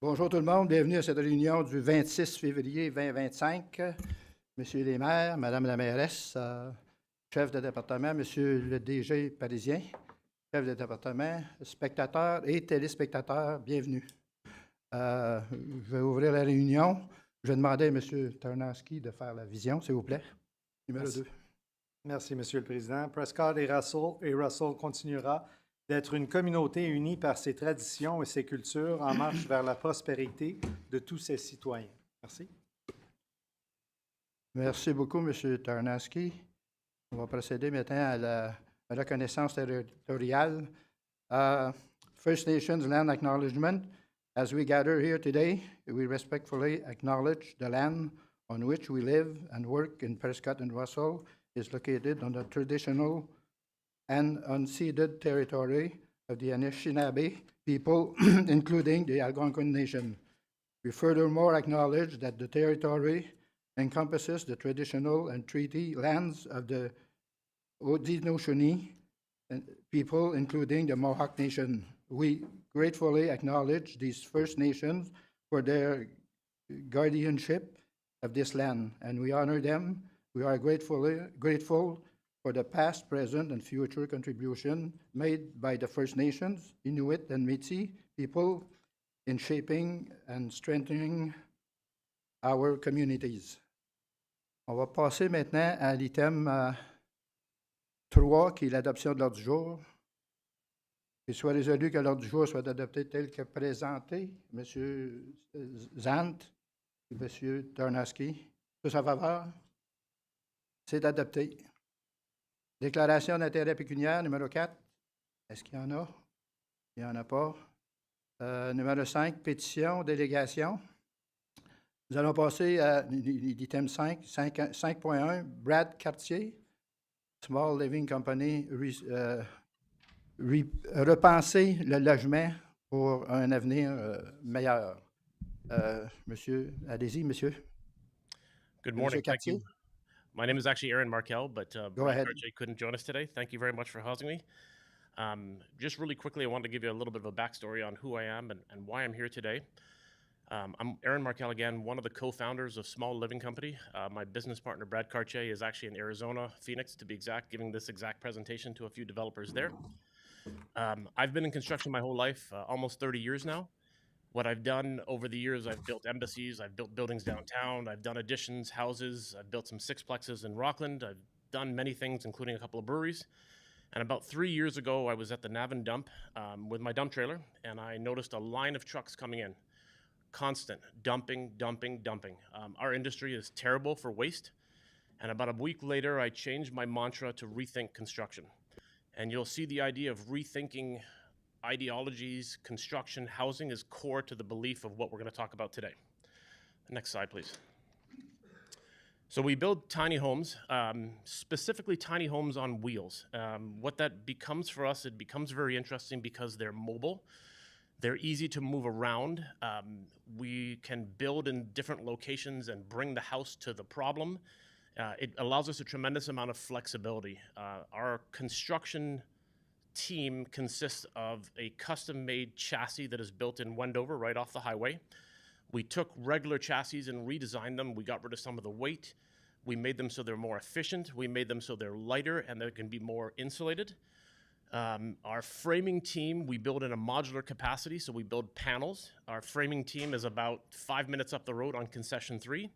Bonjour tout le monde, bienvenue à cette réunion du 26 février 2025. Monsieur les maires, Madame la mairesse, chef de département, Monsieur le DG parisien, chef de département, spectateurs et téléspectateurs, bienvenue. Je vais ouvrir la réunion. Je vais demander à M. Tarnowski de faire la vision, s'il vous plaît. Numéro 2. Merci, Monsieur le Président. Prescott-Russell continuera d'être une communauté unie par ses traditions et ses cultures en marche vers la prospérité de tous ses citoyens. Merci. Merci beaucoup, M. Tarnowski. On va procéder maintenant à la reconnaissance territoriale. First Nations Land Acknowledgement. As we gather here today, we respectfully acknowledge the land on which we live and work in Prescott and Russell is located on the traditional and unceded territory of the Anishinaabe people, including the Algonquin Nation. We furthermore acknowledge that the territory encompasses the traditional and treaty lands of the Haudenosaunee people, including the Mohawk Nation. We gratefully acknowledge these First Nations for their guardianship of this land, and we honor them. We are grateful for the past, present, and future contribution made by the First Nations, Inuit, and Métis people in shaping and strengthening our communities. On va passer maintenant à l'item 3, qui est l'adoption de l'ordre du jour. Il soit résolu que l'ordre du jour soit adopté tel que présenté. M. Zant et M. Tarnowski, tous en faveur? C'est adopté. Déclaration d'intérêt pécuniaire, numéro 4. Est-ce qu'il y en a? Il n'y en a pas. Numéro 5, pétition, délégation. Nous allons passer à l'item 5.1, Brad Cartier, Small Living Company, repenser le logement pour un avenir meilleur. Monsieur, allez-y, monsieur. Good morning. Thank you. My name is actually Aaron Markel, but Brad Cartier couldn't join us today. Thank you very much for housing me. Just really quickly, I wanted to give you a little bit of a backstory on who I am and why I'm here today. I'm Aaron Markel again, one of the co-founders of Small Living Company. My business partner, Brad Cartier, is actually in Arizona, Phoenix to be exact, giving this exact presentation to a few developers there. I've been in construction my whole life, almost 30 years now. What I've done over the years, I've built embassies, I've built buildings downtown, I've done additions, houses, I've built some sixplexes in Rockland, I've done many things, including a couple of breweries. And about 3 years ago, I was at the Navin dump with my dump trailer, and I noticed a line of trucks coming in. Constant, dumping. Our industry is terrible for waste. And about a week later, I changed my mantra to rethink construction. And you'll see the idea of rethinking ideologies, construction, housing is core to the belief of what we're going to talk about today. Next slide, please. So we build tiny homes, specifically tiny homes on wheels. What that becomes for us, it becomes very interesting because they're mobile. They're easy to move around. We can build in different locations and bring the house to the problem. It allows us a tremendous amount of flexibility. Our construction team consists of a custom-made chassis that is built in Wendover right off the highway. We took regular chassis and redesigned them. We got rid of some of the weight. We made them so they're more efficient. We made them so they're lighter and they can be more insulated. Our framing team, we build in a modular capacity, so we build panels. Our framing team is about 5 minutes up the road on Concession 3.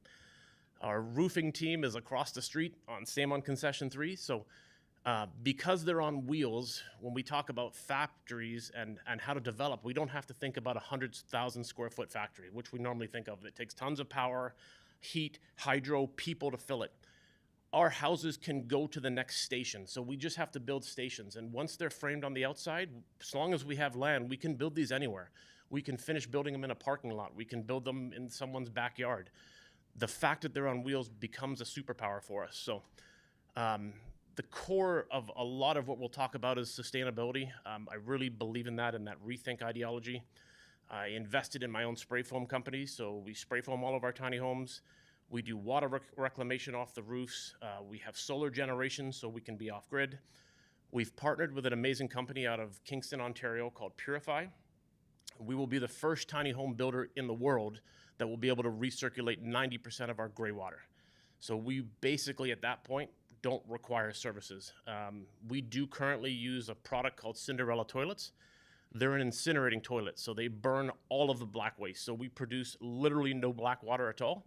Our roofing team is across the street, same on Concession 3. So because they're on wheels, when we talk about factories and how to develop, we don't have to think about a 100,000 square foot factory, which we normally think of. It takes tons of power, heat, hydro, people to fill it. Our houses can go to the next station, so we just have to build stations. And once they're framed on the outside, as long as we have land, we can build these anywhere. We can finish building them in a parking lot. We can build them in someone's backyard. The fact that they're on wheels becomes a superpower for us. So the core of a lot of what we'll talk about is sustainability. I really believe in that rethink ideology. I invested in my own spray foam company, so we spray foam all of our tiny homes. We do water reclamation off the roofs. We have solar generation so we can be off grid. We've partnered with an amazing company out of Kingston, Ontario called Purify. We will be the first tiny home builder in the world that will be able to recirculate 90% of our gray water. So we basically, at that point, don't require services. We do currently use a product called Cinderella toilets. They're an incinerating toilet, so they burn all of the black waste. So we produce literally no black water at all.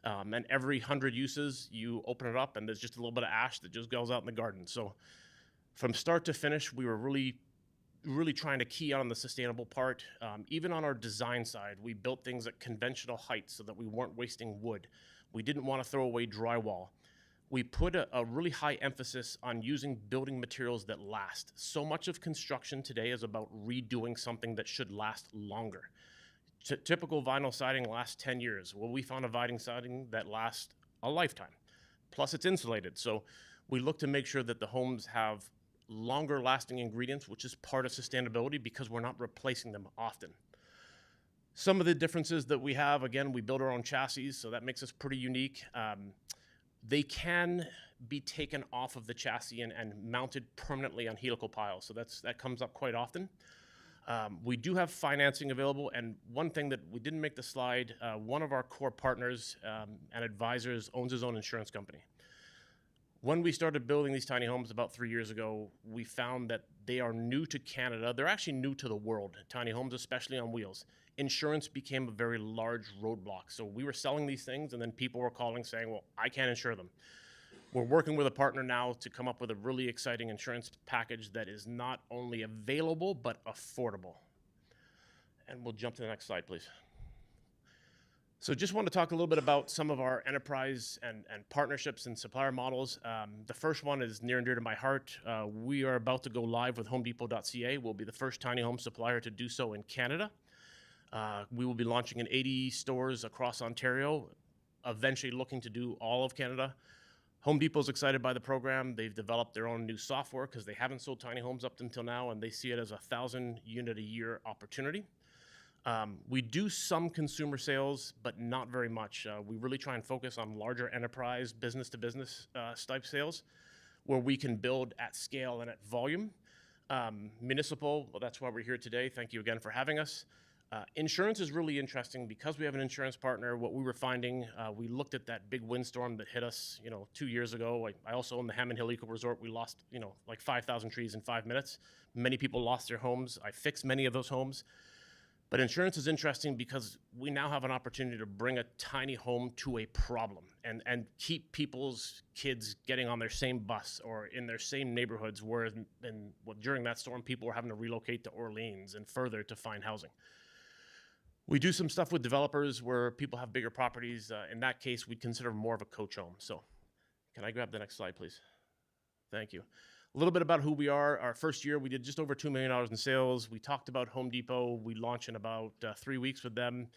And every 100 uses, you open it up and there's just a little bit of ash that just goes out in the garden. So from start to finish, we were really trying to key on the sustainable part. Even on our design side, we built things at conventional heights so that we weren't wasting wood. We didn't want to throw away drywall. We put a really high emphasis on using building materials that last. So much of construction today is about redoing something that should last longer. Typical vinyl siding lasts 10 years. Well, we found a vinyl siding that lasts a lifetime. Plus, it's insulated. So we look to make sure that the homes have longer lasting ingredients, which is part of sustainability because we're not replacing them often. Some of the differences that we have, again, we build our own chassis, so that makes us pretty unique. They can be taken off of the chassis and mounted permanently on helical piles, so that comes up quite often. We do have financing available, and one thing that we didn't make the slide, one of our core partners and advisors owns his own insurance company. When we started building these tiny homes about 3 years ago, we found that they are new to Canada. They're actually new to the world, tiny homes, especially on wheels. Insurance became a very large roadblock. So we were selling these things, and then people were calling saying, well, I can't insure them. We're working with a partner now to come up with a really exciting insurance package that is not only available, but affordable. And we'll jump to the next slide, please. So just want to talk a little bit about some of our enterprise and partnerships and supplier models. The first one is near and dear to my heart. We are about to go live with HomeDepot.ca. We'll be the first tiny home supplier to do so in Canada. We will be launching in 80 stores across Ontario, eventually looking to do all of Canada. Home Depot's excited by the program. They've developed their own new software because they haven't sold tiny homes up until now, and they see it as a 1,000 unit a year opportunity. We do some consumer sales, but not very much. We really try and focus on larger enterprise, business-to-business type sales, where we can build at scale and at volume. Municipal, well, that's why we're here today. Thank you again for having us. Insurance is really interesting because we have an insurance partner. What we were finding, we looked at that big windstorm that hit us, 2 years ago. I also own the Hammond Hill Eco Resort. We lost, like 5,000 trees in 5 minutes. Many people lost their homes. I fixed many of those homes. But insurance is interesting because we now have an opportunity to bring a tiny home to a problem and keep people's kids getting on their same bus or in their same neighborhoods, whereas during that storm, people were having to relocate to Orleans and further to find housing. We do some stuff with developers where people have bigger properties. In that case, we'd consider more of a coach home. So can I grab the next slide, please? Thank you. A little bit about who we are. Our first year, we did just over $2 million in sales. We talked about Home Depot. We launched in about 3 weeks with them.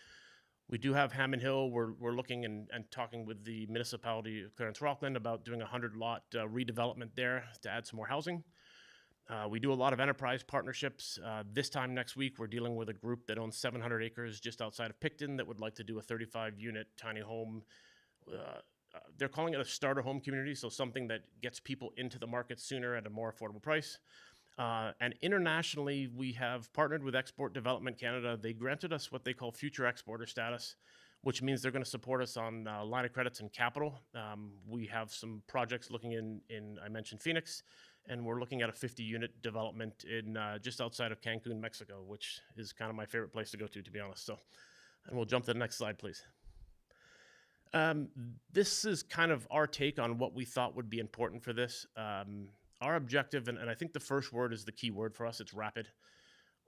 We do have Hammond Hill. We're looking and talking with the municipality of Clarence-Rockland about doing a 100-lot redevelopment there to add some more housing. We do a lot of enterprise partnerships. This time next week, we're dealing with a group that owns 700 acres just outside of Picton that would like to do a 35-unit tiny home. They're calling it a starter home community, so something that gets people into the market sooner at a more affordable price. And internationally, we have partnered with Export Development Canada. They granted us what they call future exporter status, which means they're going to support us on line of credits and capital. We have some projects looking in I mentioned Phoenix, and we're looking at a 50-unit development in just outside of Cancun, Mexico, which is kind of my favorite place to go to be honest. So, and we'll jump to the next slide, please. This is kind of our take on what we thought would be important for this. Our objective, and I think the first word is the key word for us, it's rapid.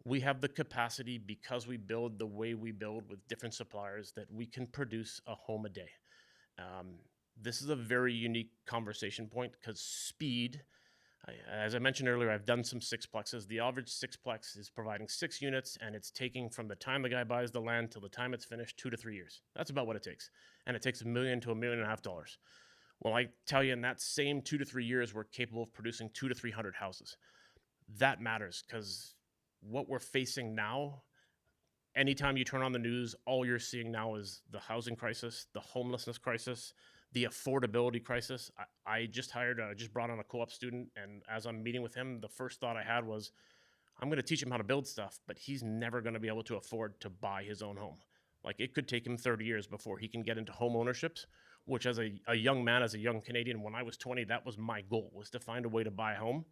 We have the capacity, because we build the way we build with different suppliers, that we can produce a home a day. This is a very unique conversation point because speed, as I mentioned earlier, I've done some sixplexes. The average sixplex is providing 6 units, and it's taking from the time the guy buys the land till the time it's finished 2 to 3 years. That's about what it takes. And it takes $1 million to $1.5 million. Well, I tell you, in that same 2 to 3 years, we're capable of producing 200 to 300 houses. That matters because what we're facing now, anytime you turn on the news, all you're seeing now is the housing crisis, the homelessness crisis, the affordability crisis. I just brought on a co-op student, and as I'm meeting with him, the first thought I had was, I'm going to teach him how to build stuff, but he's never going to be able to afford to buy his own home. Like, it could take him 30 years before he can get into home ownerships, which as a young man, as a young Canadian, when I was 20, that was my goal, was to find a way to buy a home.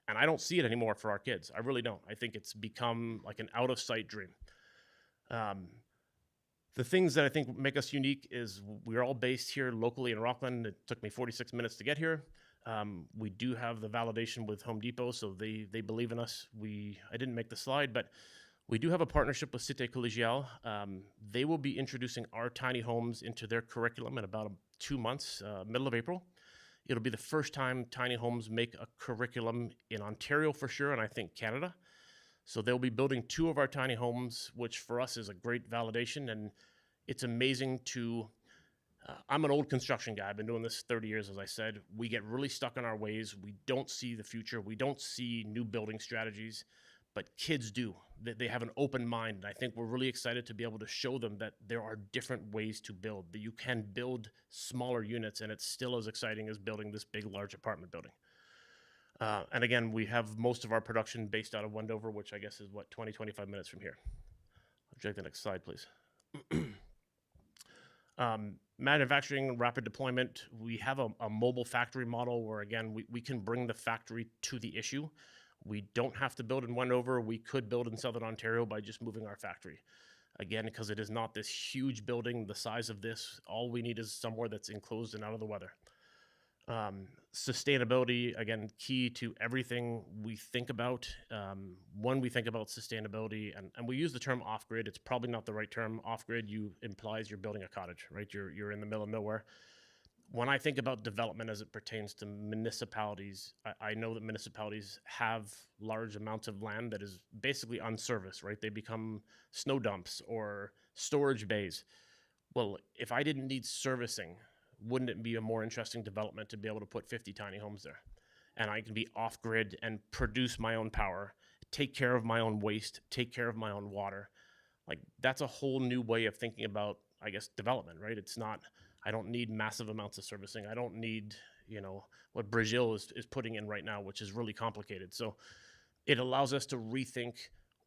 And I don't see it anymore for our kids. I really don't. I think it's become like an out of sight dream. The things that I think make us unique is we're all based here locally in Rockland. It took me 46 minutes to get here. We do have the validation with Home Depot, so they believe in us. I didn't make the slide, but we do have a partnership with Cité Collégiale. They will be introducing our tiny homes into their curriculum in about 2 months, middle of April. It'll be the first time tiny homes make a curriculum in Ontario for sure, and I think Canada. So they'll be building 2 of our tiny homes, which for us is a great validation. And it's amazing to, I'm an old construction guy. I've been doing this 30 years, as I said. We get really stuck in our ways. We don't see the future. We don't see new building strategies, but kids do. They have an open mind. And I think we're really excited to be able to show them that there are different ways to build, that you can build smaller units and it's still as exciting as building this big, large apartment building. And again, we have most of our production based out of Wendover, which I guess is 20, 25 minutes from here. I'll check the next slide, please. Manufacturing, rapid deployment. We have a mobile factory model where, again, we can bring the factory to the issue. We don't have to build in Wendover. We could build in Southern Ontario by just moving our factory. Again, because it is not this huge building the size of this. All we need is somewhere that's enclosed and out of the weather. Sustainability, again, key to everything we think about. When we think about sustainability, and we use the term off-grid, it's probably not the right term. Off-grid implies you're building a cottage, right? You're in the middle of nowhere. When I think about development as it pertains to municipalities, I know that municipalities have large amounts of land that is basically unserviced, right? They become snow dumps or storage bays. Well, if I didn't need servicing, wouldn't it be a more interesting development to be able to put 50 tiny homes there? And I can be off-grid and produce my own power, take care of my own waste, take care of my own water. Like, that's a whole new way of thinking about, I guess, development, right? It's not, I don't need massive amounts of servicing. I don't need, what Brazil is putting in right now, which is really complicated. So it allows us to rethink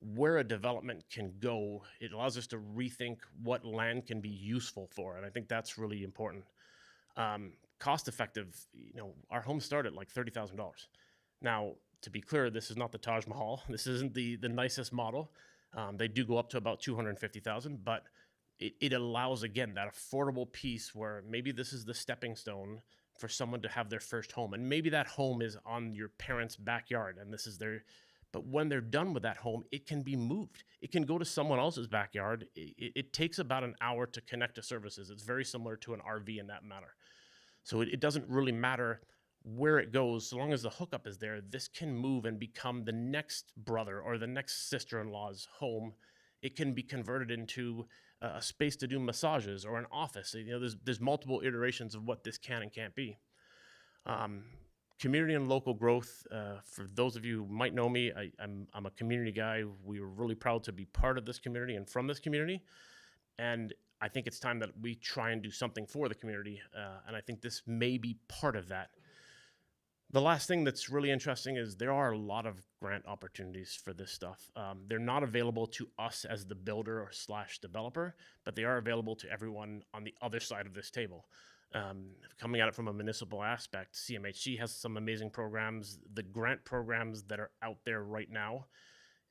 where a development can go. It allows us to rethink what land can be useful for. And I think that's really important. Cost effective, our homes start at like $30,000. Now, to be clear, this is not the Taj Mahal. This isn't the nicest model. They do go up to about $250,000, but it allows, again, that affordable piece where maybe this is the stepping stone for someone to have their first home. And maybe that home is on your parents' backyard and this is but when they're done with that home, it can be moved. It can go to someone else's backyard. It takes about an hour to connect to services. It's very similar to an RV in that matter. So it doesn't really matter where it goes. So long as the hookup is there, this can move and become the next brother or the next sister-in-law's home. It can be converted into a space to do massages or an office. There's multiple iterations of what this can and can't be. Community and local growth. For those of you who might know me, I'm a community guy. We were really proud to be part of this community and from this community. And I think it's time that we try and do something for the community. And I think this may be part of that. The last thing that's really interesting is there are a lot of grant opportunities for this stuff. They're not available to us as the builder or / developer, but they are available to everyone on the other side of this table. Coming at it from a municipal aspect, CMHC has some amazing programs, the grant programs that are out there right now.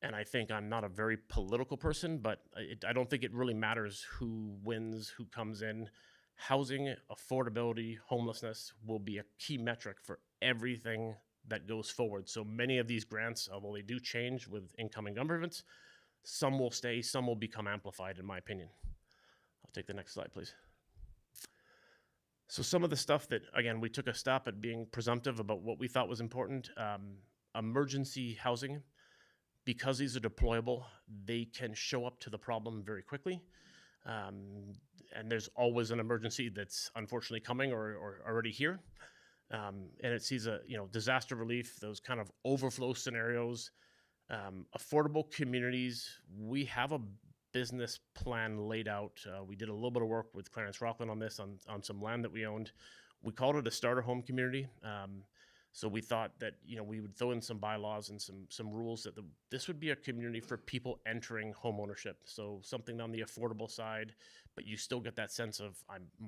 And I think I'm not a very political person, but I don't think it really matters who wins, who comes in. Housing, affordability, homelessness will be a key metric for everything that goes forward. So many of these grants, although they do change with incoming governments, some will stay, some will become amplified, in my opinion. I'll take the next slide, please. So some of the stuff that, again, we took a stop at being presumptive about what we thought was important. Emergency housing, because these are deployable, they can show up to the problem very quickly. And there's always an emergency that's unfortunately coming or already here. And it sees disaster relief, those kind of overflow scenarios, affordable communities. We have a business plan laid out. We did a little bit of work with Clarence Rockland on this, on some land that we owned. We called it a starter home community. So we thought that, we would throw in some bylaws and some rules that this would be a community for people entering home ownership. So something on the affordable side, but you still get that sense of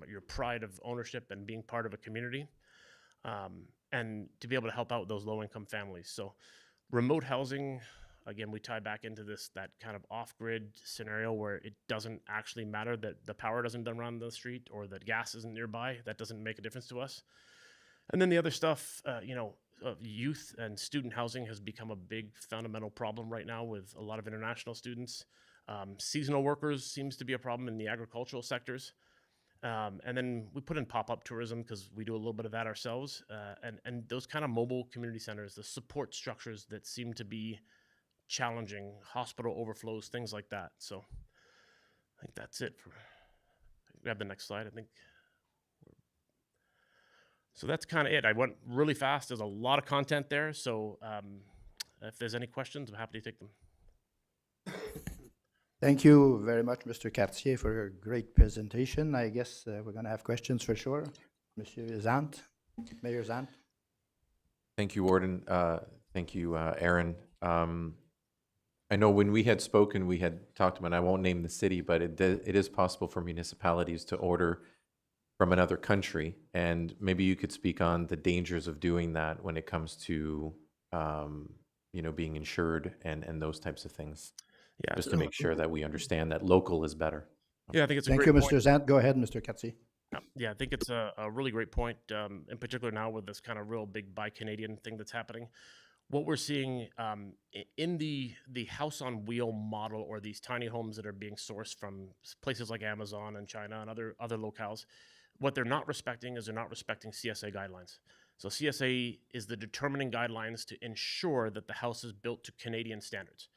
your pride of ownership and being part of a community, and to be able to help out those low-income families. So remote housing, again, we tie back into that kind of off-grid scenario where it doesn't actually matter that the power doesn't run the street or that gas isn't nearby. That doesn't make a difference to us. And then the other stuff, youth and student housing has become a big fundamental problem right now with a lot of international students. Seasonal workers seems to be a problem in the agricultural sectors. And then we put in pop-up tourism because we do a little bit of that ourselves. And those kind of mobile community centers, the support structures that seem to be challenging, hospital overflows, things like that. So I think that's it. Grab the next slide, I think. So that's kind of it. I went really fast. There's a lot of content there. So if there's any questions, I'm happy to take them. Thank you very much, Mr. Cartier, for your great presentation. I guess we're going to have questions for sure. Monsieur Zant, Mayor Zant. Thank you, Warden. Thank you, Aaron. I know when we had spoken, we had talked about, and I won't name the city, but it is possible for municipalities to order from another country, and maybe you could speak on the dangers of doing that when it comes to, being insured and those types of things. Yeah, just to make sure that we understand that local is better. Yeah, I think it's a Thank great you, point. Mr. Zant. Go ahead, Mr. Cartier. Yeah, I think it's a really great point, in particular now with this kind of real big Buy Canadian thing that's happening. What we're seeing in the house on wheel model, or these tiny homes that are being sourced from places like Amazon and China and other locales, what they're not respecting is they're not respecting CSA guidelines. So CSA is the determining guidelines to ensure that the house is built to Canadian standards.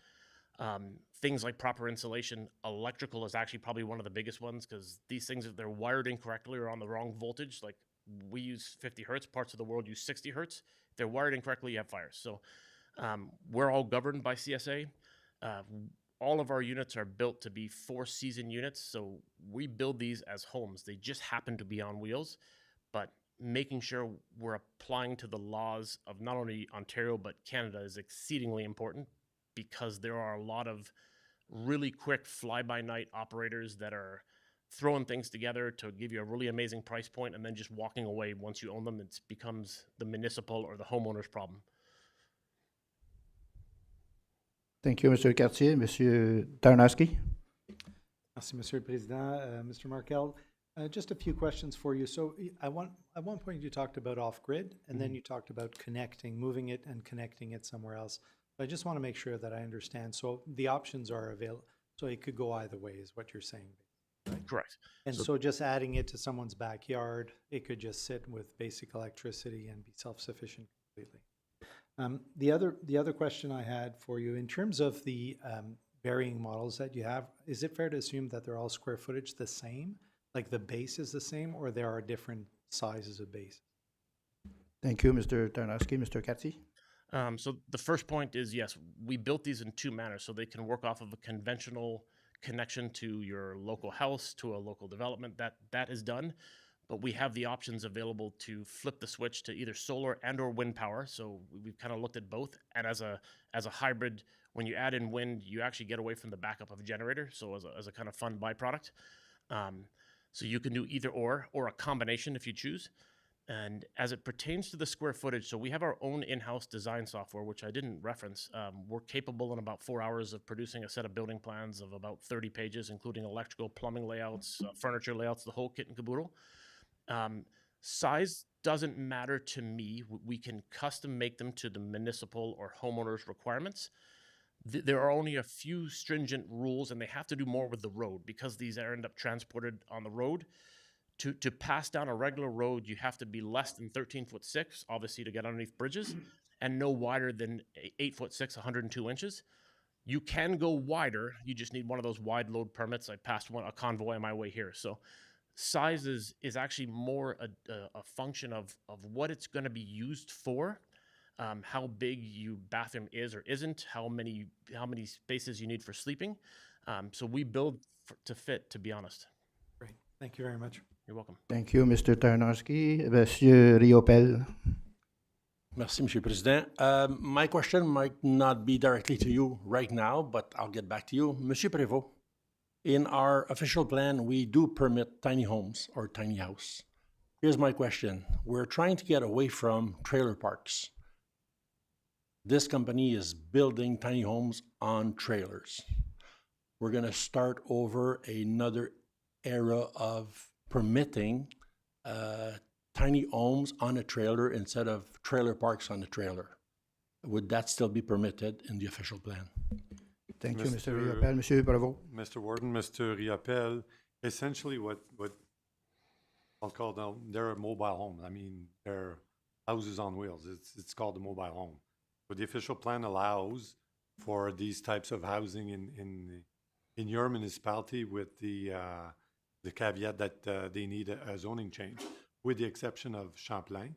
Things like proper insulation, electrical is actually probably one of the biggest ones, because these things, if they're wired incorrectly or on the wrong voltage, like we use 50 hertz, parts of the world use 60 hertz. If they're wired incorrectly, you have fires. So we're all governed by CSA. All of our units are built to be 4-season units, so we build these as homes. They just happen to be on wheels, but making sure we're applying to the laws of not only Ontario but Canada is exceedingly important, because there are a lot of really quick fly-by-night operators that are throwing things together to give you a really amazing price point and then just walking away once you own them. It becomes the municipal or the homeowner's problem. Thank you, Mr. Cartier. Monsieur Tarnowski. Merci, Monsieur le Président. Mr. Markel, just a few questions for you. So at one point you talked about off-grid, and then you talked about moving it and connecting it somewhere else. I just want to make sure that I understand. So the options are available. So it could go either way, is what you're saying, right? Correct. And so just adding it to someone's backyard, it could just sit with basic electricity and be self-sufficient completely. The other question I had for you, in terms of the varying models that you have, is it fair to assume that they're all square footage the same? Like the base is the same, or there are different sizes of bases? Thank you, Mr. Tarnowski. Mr. Cartier. So the first point is, yes, we built these in 2 manners, so they can work off of a conventional connection to your local house, to a local development. That is done, but we have the options available to flip the switch to either solar and or wind power. So we've kind of looked at both. And as a hybrid, when you add in wind, you actually get away from the backup of a generator. So as a kind of fun byproduct. So you can do either or a combination if you choose. And as it pertains to the square footage, so we have our own in-house design software, which I didn't reference. We're capable in about 4 hours of producing a set of building plans of about 30 pages, including electrical, plumbing layouts, furniture layouts, the whole kit and caboodle. Size doesn't matter to me. We can custom make them to the municipal or homeowners' requirements. There are only a few stringent rules, and they have to do more with the road, because these end up transported on the road. To pass down a regular road, you have to be less than 13'6", obviously, to get underneath bridges, and no wider than 8'6", 102 inches. You can go wider. You just need one of those wide load permits. I passed a convoy on my way here. So size is actually more a function of what it's going to be used for, how big your bathroom is or isn't, how many spaces you need for sleeping. So we build to fit, to be honest. Great. Thank you very much. You're welcome. Thank you, Mr. Tarnowski. Monsieur Riopel. Merci, Monsieur le Président. My question might not be directly to you right now, but I'll get back to you. Monsieur Prévost, in our official plan, we do permit tiny homes or tiny house. Here's my question. We're trying to get away from trailer parks. This company is building tiny homes on trailers. We're going to start over another era of permitting tiny homes on a trailer instead of trailer parks on a trailer. Would that still be permitted in the official plan? Thank you, Mr. Riopel. Monsieur Bravo. Mr. Warden, Mr. Riopel, essentially what I'll call them, they're mobile homes. I mean, they're houses on wheels. It's called a mobile home. But the official plan allows for these types of housing in your municipality with the caveat that they need a zoning change, with the exception of Champlain,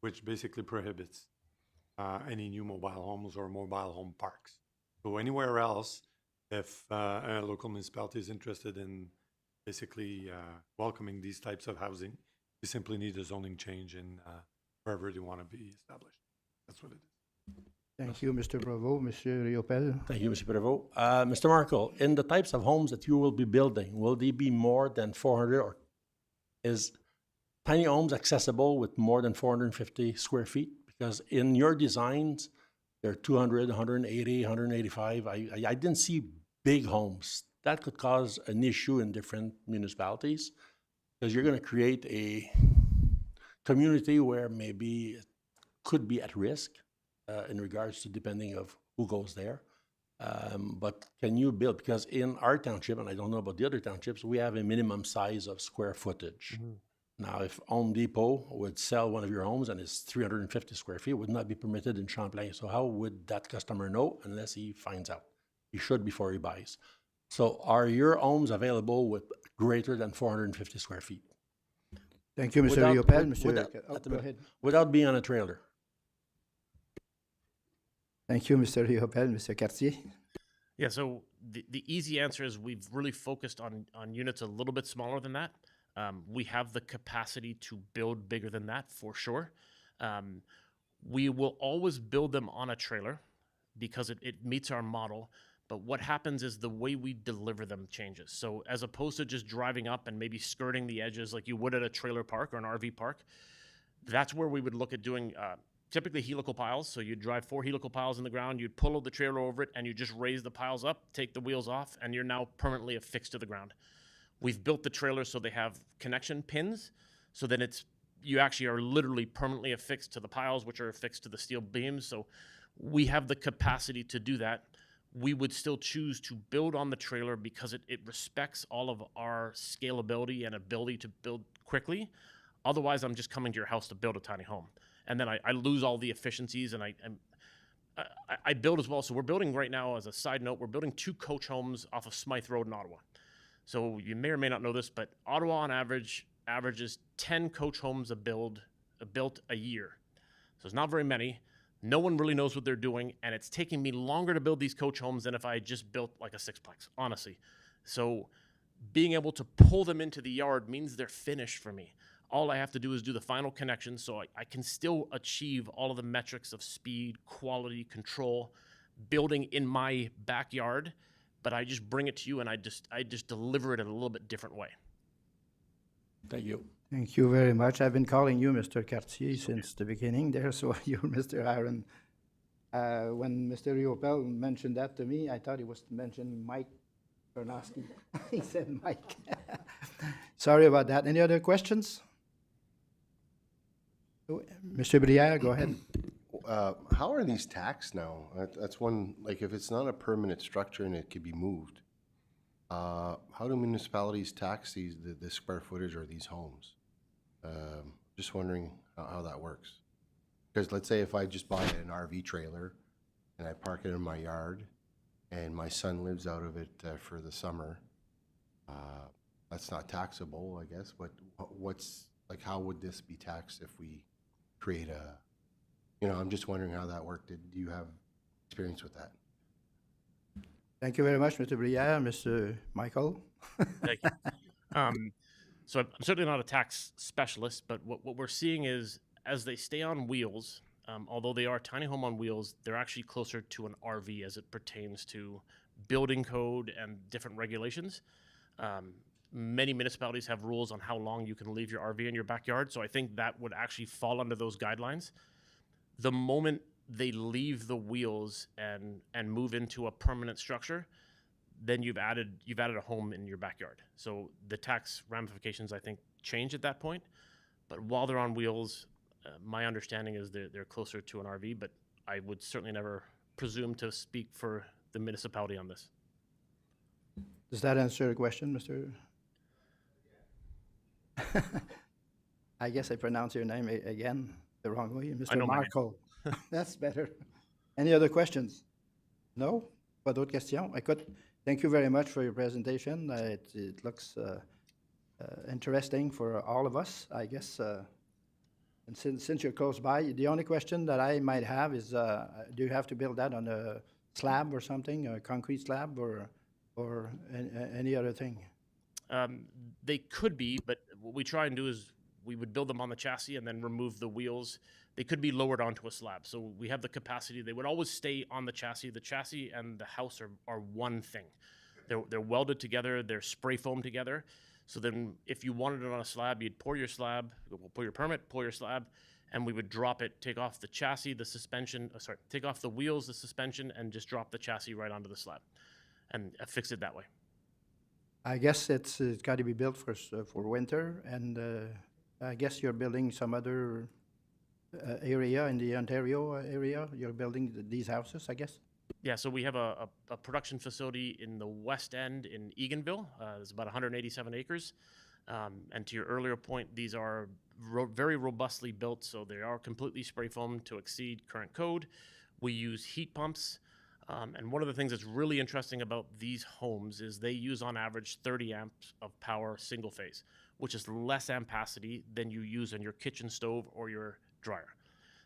which basically prohibits any new mobile homes or mobile home parks. So anywhere else, if a local municipality is interested in basically welcoming these types of housing, you simply need a zoning change in wherever they want to be established. That's what it is. Thank you, Mr. Bravo. Monsieur Riopel. Thank you, Mr. Prévost. Mr. Markle, in the types of homes that you will be building, will they be more than 400 or is tiny homes accessible with more than 450 square feet? Because in your designs, they're 200, 180, 185. I didn't see big homes. That could cause an issue in different municipalities because you're going to create a community where maybe it could be at risk in regards to depending of who goes there. But can you build, because in our township, and I don't know about the other townships, we have a minimum size of square footage. Mm-hmm. Now, if Home Depot would sell one of your homes and it's 350 square feet, it would not be permitted in Champlain. So how would that customer know unless he finds out? He should before he buys. So are your homes available with greater than 450 square feet? Thank you, Mr. Riopel. Go ahead. Without being on a trailer? Thank you, Mr. Riopel. Mr. Cartier. Yeah, so the easy answer is we've really focused on units a little bit smaller than that. We have the capacity to build bigger than that for sure. We will always build them on a trailer because it meets our model. But what happens is the way we deliver them changes. So as opposed to just driving up and maybe skirting the edges like you would at a trailer park or an RV park, that's where we would look at doing typically helical piles. So you'd drive 4 helical piles in the ground, you'd pull the trailer over it, and you just raise the piles up, take the wheels off, and you're now permanently affixed to the ground. We've built the trailers so they have connection pins so that you actually are literally permanently affixed to the piles, which are affixed to the steel beams. So we have the capacity to do that. We would still choose to build on the trailer because it respects all of our scalability and ability to build quickly. Otherwise, I'm just coming to your house to build a tiny home. And then I lose all the efficiencies and I build as well. So we're building right now, as a side note, we're building 2 coach homes off of Smythe Road in Ottawa. So you may or may not know this, but Ottawa on average averages 10 coach homes built a year. So it's not very many. No one really knows what they're doing, and it's taking me longer to build these coach homes than if I just built like a 6-plex, honestly. So being able to pull them into the yard means they're finished for me. All I have to do is do the final connection so I can still achieve all of the metrics of speed, quality, control, building in my backyard, but I just bring it to you and I just deliver it in a little bit different way. Thank you. Thank you very much. I've been calling you Mr. Cartier since the beginning there, so you're Mr. Aaron. When Mr. Riopel mentioned that to me, I thought he was mentioning Mike Bernowski. He said Mike. Sorry about that. Any other questions? Mr. Brière, go ahead. How are these taxed now? That's one, like if it's not a permanent structure and it could be moved, how do municipalities tax the square footage or these homes? Just wondering how that works. Because let's say if I just buy an RV trailer and I park it in my yard and my son lives out of it for the summer, that's not taxable, I guess. But how would this be taxed if we create I'm just wondering how that worked. Do you have experience with that? Thank you very much, Mr. Brière. Mr. Michael? Thank you. So I'm certainly not a tax specialist, but what we're seeing is as they stay on wheels, although they are tiny home on wheels, they're actually closer to an RV as it pertains to building code and different regulations. Many municipalities have rules on how long you can leave your RV in your backyard, so I think that would actually fall under those guidelines. The moment they leave the wheels and move into a permanent structure, then you've added a home in your backyard. So the tax ramifications, I think, change at that point. But while they're on wheels, my understanding is they're closer to an RV, but I would certainly never presume to speak for the municipality on this. Does that answer your question, Mr.? I guess I pronounced your name again the wrong way, Mr. know my name. Marco. That's better. Any other questions? No? Pas d'autres questions? Écoute, thank you very much for your presentation. It looks interesting for all of us, I guess. And since you're close by, the only question that I might have is, do you have to build that on a slab or something, a concrete slab, or any other thing? They could be, but what we try and do is we would build them on the chassis and then remove the wheels. They could be lowered onto a slab. So we have the capacity. They would always stay on the chassis. The chassis and the house are one thing. They're welded together. They're spray foamed together. So then if you wanted it on a slab, you'd pour your slab, pull your permit, pull your slab, and we would drop it, take off the chassis, the suspension, take off the wheels, the suspension, and just drop the chassis right onto the slab and fix it that way. I guess it's got to be built for winter, and I guess you're building some other area in the Ontario area. You're building these houses, I guess? Yeah, so we have a production facility in the West End in Eganville. It's about 187 acres. And to your earlier point, these are very robustly built, so they are completely spray foamed to exceed current code. We use heat pumps. And one of the things that's really interesting about these homes is they use on average 30 amps of power single phase, which is less ampacity than you use on your kitchen stove or your dryer.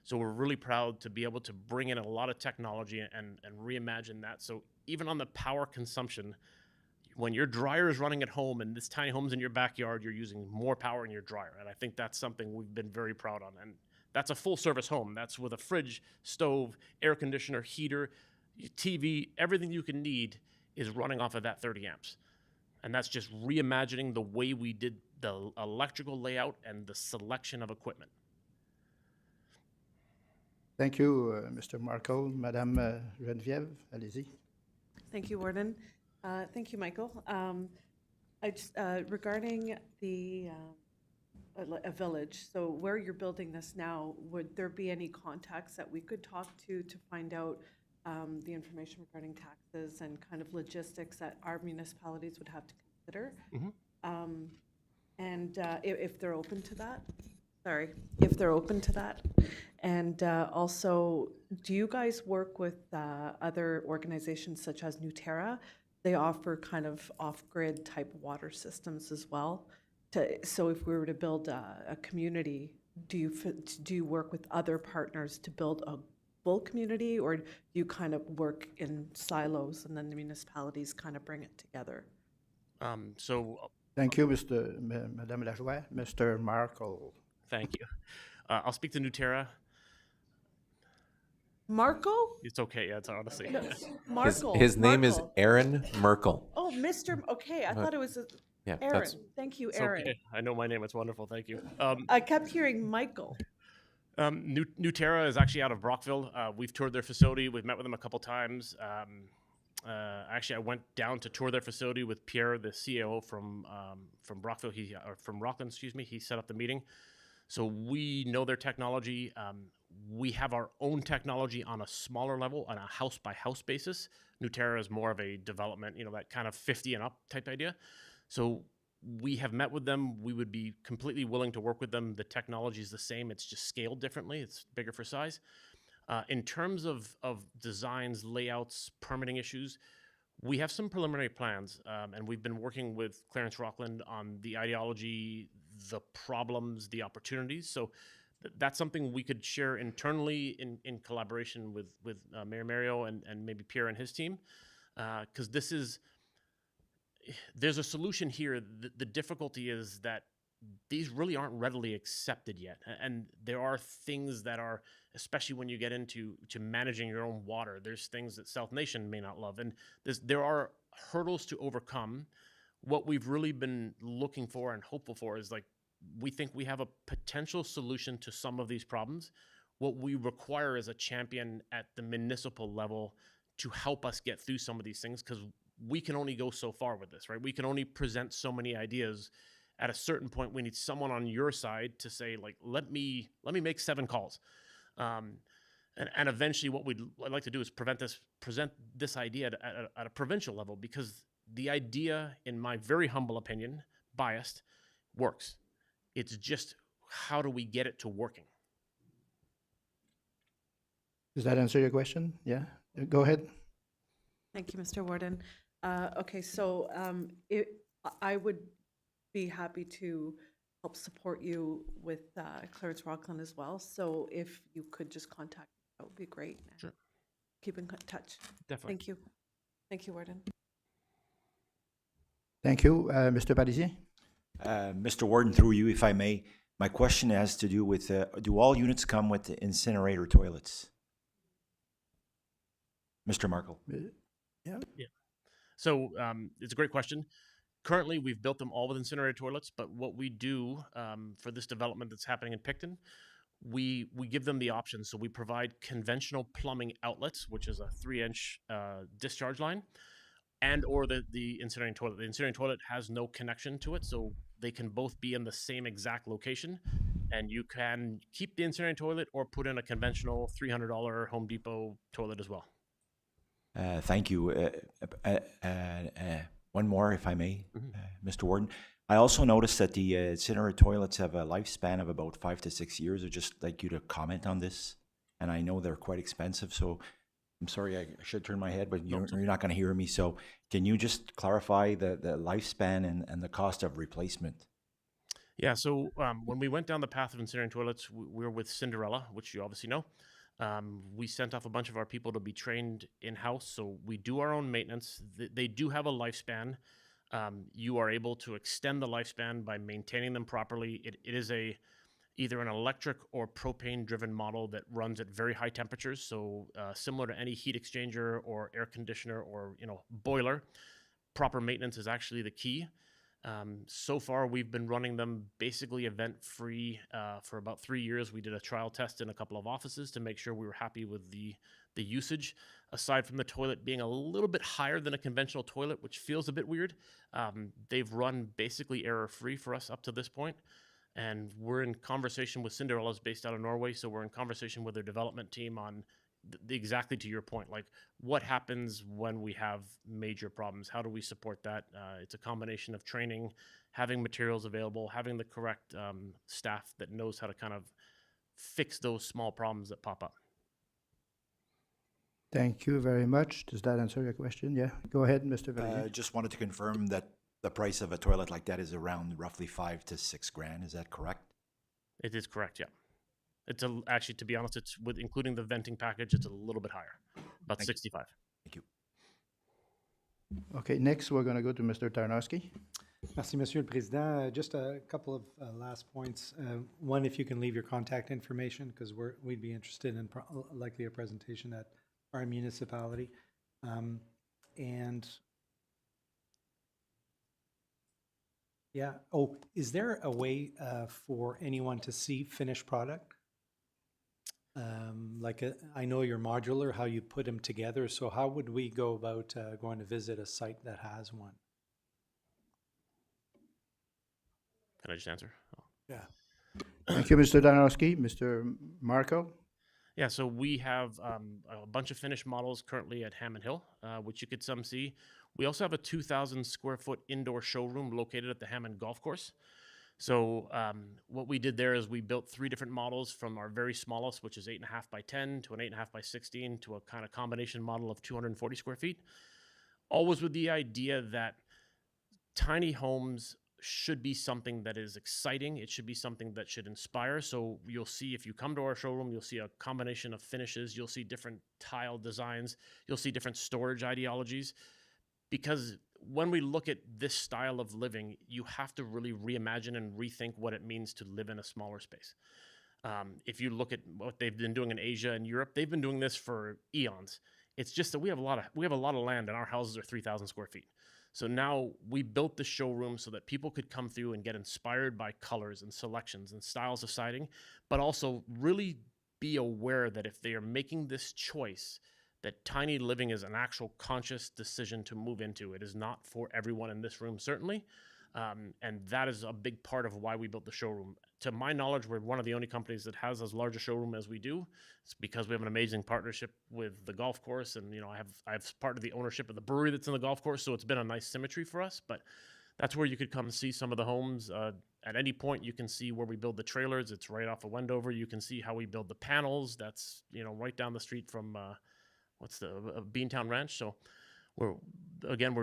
So we're really proud to be able to bring in a lot of technology and reimagine that. So even on the power consumption, when your dryer is running at home and this tiny home's in your backyard, you're using more power in your dryer. And I think that's something we've been very proud on. And that's a full service home. That's with a fridge, stove, air conditioner, heater, TV, everything you can need is running off of that 30 amps. And that's just reimagining the way we did the electrical layout and the selection of equipment. Thank you, Mr. Marco. Madame Geneviève, allez-y. Thank you, Warden. Thank you, Michael. I just, regarding a village, so where you're building this now, would there be any contacts that we could talk to find out the information regarding taxes and kind of logistics that our municipalities would have to consider? Mm-hmm. And if they're open to that? Sorry, if they're open to that. And also, do you guys work with other organizations such as Nuterra? They offer kind of off-grid type water systems as well. So if we were to build a community, do you work with other partners to build a full community, or do you kind of work in silos and then the municipalities kind of bring it together? Thank you, Madame Lajoie. Mr. Marco. Thank you. I'll speak to Nuterra. Marco? It's okay. Yeah, it's honestly. No, Marco. His name is Marco. Aaron Merkel. Oh, Mr. Okay, I thought it was Yeah, Aaron. that's Thank you, It's Aaron. okay. I know my name. It's wonderful. Thank you. I kept hearing Michael. Nuterra is actually out of Brockville. We've toured their facility. We've met with them a couple times. Actually, I went down to tour their facility with Pierre, the CEO from Brockville. From Rockland, excuse me. He set up the meeting. So we know their technology. We have our own technology on a smaller level, on a house-by-house basis. Nuterra is more of a development, that kind of 50 and up type idea. So we have met with them. We would be completely willing to work with them. The technology is the same. It's just scaled differently. It's bigger for size. In terms of designs, layouts, permitting issues, we have some preliminary plans, and we've been working with Clarence Rockland on the ideology, the problems, the opportunities. So that's something we could share internally in collaboration with Mayor Mario and maybe Pierre and his team, because there's a solution here. The difficulty is that these really aren't readily accepted yet. And there are things that are, especially when you get into managing your own water, there's things that South Nation may not love. And there are hurdles to overcome. What we've really been looking for and hopeful for is like, we think we have a potential solution to some of these problems. What we require is a champion at the municipal level to help us get through some of these things, because we can only go so far with this, right? We can only present so many ideas. At a certain point, we need someone on your side to say, like, let me make 7 calls. And eventually what I'd like to do is present this idea at a provincial level, because the idea, in my very humble opinion, biased, works. It's just, how do we get it to working? Does that answer your question? Yeah, go ahead. Thank you, Mr. Warden. Okay, so I would be happy to help support you with Clarence Rockland as well. So if you could just contact me, that would be great. Sure. Keep in touch. Definitely. Thank you. Thank you, Warden. Thank you. Mr. Parisier? Mr. Warden, through you, if I may, my question has to do with, do all units come with incinerator toilets? Mr. Markle. Yeah. So it's a great question. Currently, we've built them all with incinerator toilets, but what we do for this development that's happening in Picton, we give them the option. So we provide conventional plumbing outlets, which is a 3-inch discharge line, and or the incinerating toilet. The incinerating toilet has no connection to it, so they can both be in the same exact location, and you can keep the incinerating toilet or put in a conventional $300 Home Depot toilet as well. Thank you. One more, if I may, Mr. Warden. I also noticed that the incinerator toilets have a lifespan of about 5 to 6 years. I'd just like you to comment on this. And I know they're quite expensive, so I'm sorry, I should turn my head, but you're not going to hear me. So can you just clarify the lifespan and the cost of replacement? Yeah, so when we went down the path of incinerating toilets, we were with Cinderella, which you obviously know. We sent off a bunch of our people to be trained in-house, so we do our own maintenance. They do have a lifespan. You are able to extend the lifespan by maintaining them properly. It is either an electric or propane-driven model that runs at very high temperatures, so similar to any heat exchanger or air conditioner or boiler. Proper maintenance is actually the key. So far, we've been running them basically event-free for about 3 years. We did a trial test in a couple of offices to make sure we were happy with the usage. Aside from the toilet being a little bit higher than a conventional toilet, which feels a bit weird, they've run basically error-free for us up to this point. And we're in conversation with Cinderella's based out of Norway, so we're in conversation with their development team on exactly to your point, like what happens when we have major problems? How do we support that? It's a combination of training, having materials available, having the correct staff that knows how to kind of fix those small problems that pop up. Thank you very much. Does that answer your question? Yeah. Go ahead, Mr. Parisier. Just wanted to confirm that the price of a toilet like that is around roughly $5,000 to $6,000. Is that correct? It is correct, yeah. It's actually, to be honest, it's with including the venting package, it's a little bit higher, about 65. Thank you. Okay, next we're going to go to Mr. Tarnowski. Merci, Monsieur le Président. Just a couple of last points. One, if you can leave your contact information, because we'd be interested in likely a presentation at our municipality. And yeah, is there a way for anyone to see finished product? I know you're modular, how you put them together. So how would we go about going to visit a site that has one? Can I just answer? Oh. Yeah. Thank you, Mr. Tarnowski. Mr. Marco? Yeah, so we have a bunch of finished models currently at Hammond Hill, which you could some see. We also have a 2,000 square foot indoor showroom located at the Hammond Golf Course. So what we did there is we built 3 different models, from our very smallest, which is 8.5 by 10, to an 8.5 by 16, to a kind of combination model of 240 square feet. Always with the idea that tiny homes should be something that is exciting. It should be something that should inspire. So you'll see, if you come to our showroom, you'll see a combination of finishes. You'll see different tile designs. You'll see different storage ideologies. because when we look at this style of living, you have to really reimagine and rethink what it means to live in a smaller space. If you look at what they've been doing in Asia and Europe, they've been doing this for eons. It's just that we have a lot of land, and our houses are 3,000 square feet. So now we built the showroom so that people could come through and get inspired by colors and selections and styles of siding, but also really be aware that if they are making this choice, that tiny living is an actual conscious decision to move into. It is not for everyone in this room, certainly. And that is a big part of why we built the showroom. To my knowledge, we're one of the only companies that has as large a showroom as we do. It's because we have an amazing partnership with the golf course, and I have part of the ownership of the brewery that's in the golf course, so it's been a nice symmetry for us. But that's where you could come see some of the homes. At any point, you can see where we build the trailers. It's right off of Wendover. You can see how we build the panels. That's right down the street from Beantown Ranch. So we're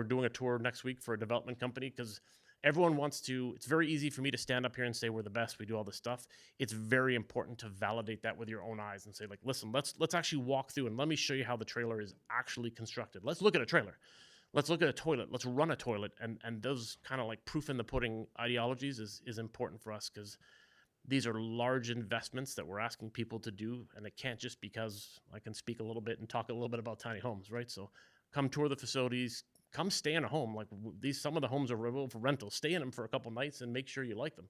doing a tour next week for a development company because everyone wants to. It's very easy for me to stand up here and say we're the best, we do all this stuff. It's very important to validate that with your own eyes and say, like, listen, let's actually walk through and let me show you how the trailer is actually constructed. Let's look at a trailer. Let's look at a toilet. Let's run a toilet. And those kind of like proof in the pudding ideologies is important for us because these are large investments that we're asking people to do, and it can't just because I can speak a little bit and talk a little bit about tiny homes, right? So come tour the facilities, come stay in a home. Like some of the homes are available for rental. Stay in them for a couple nights and make sure you like them.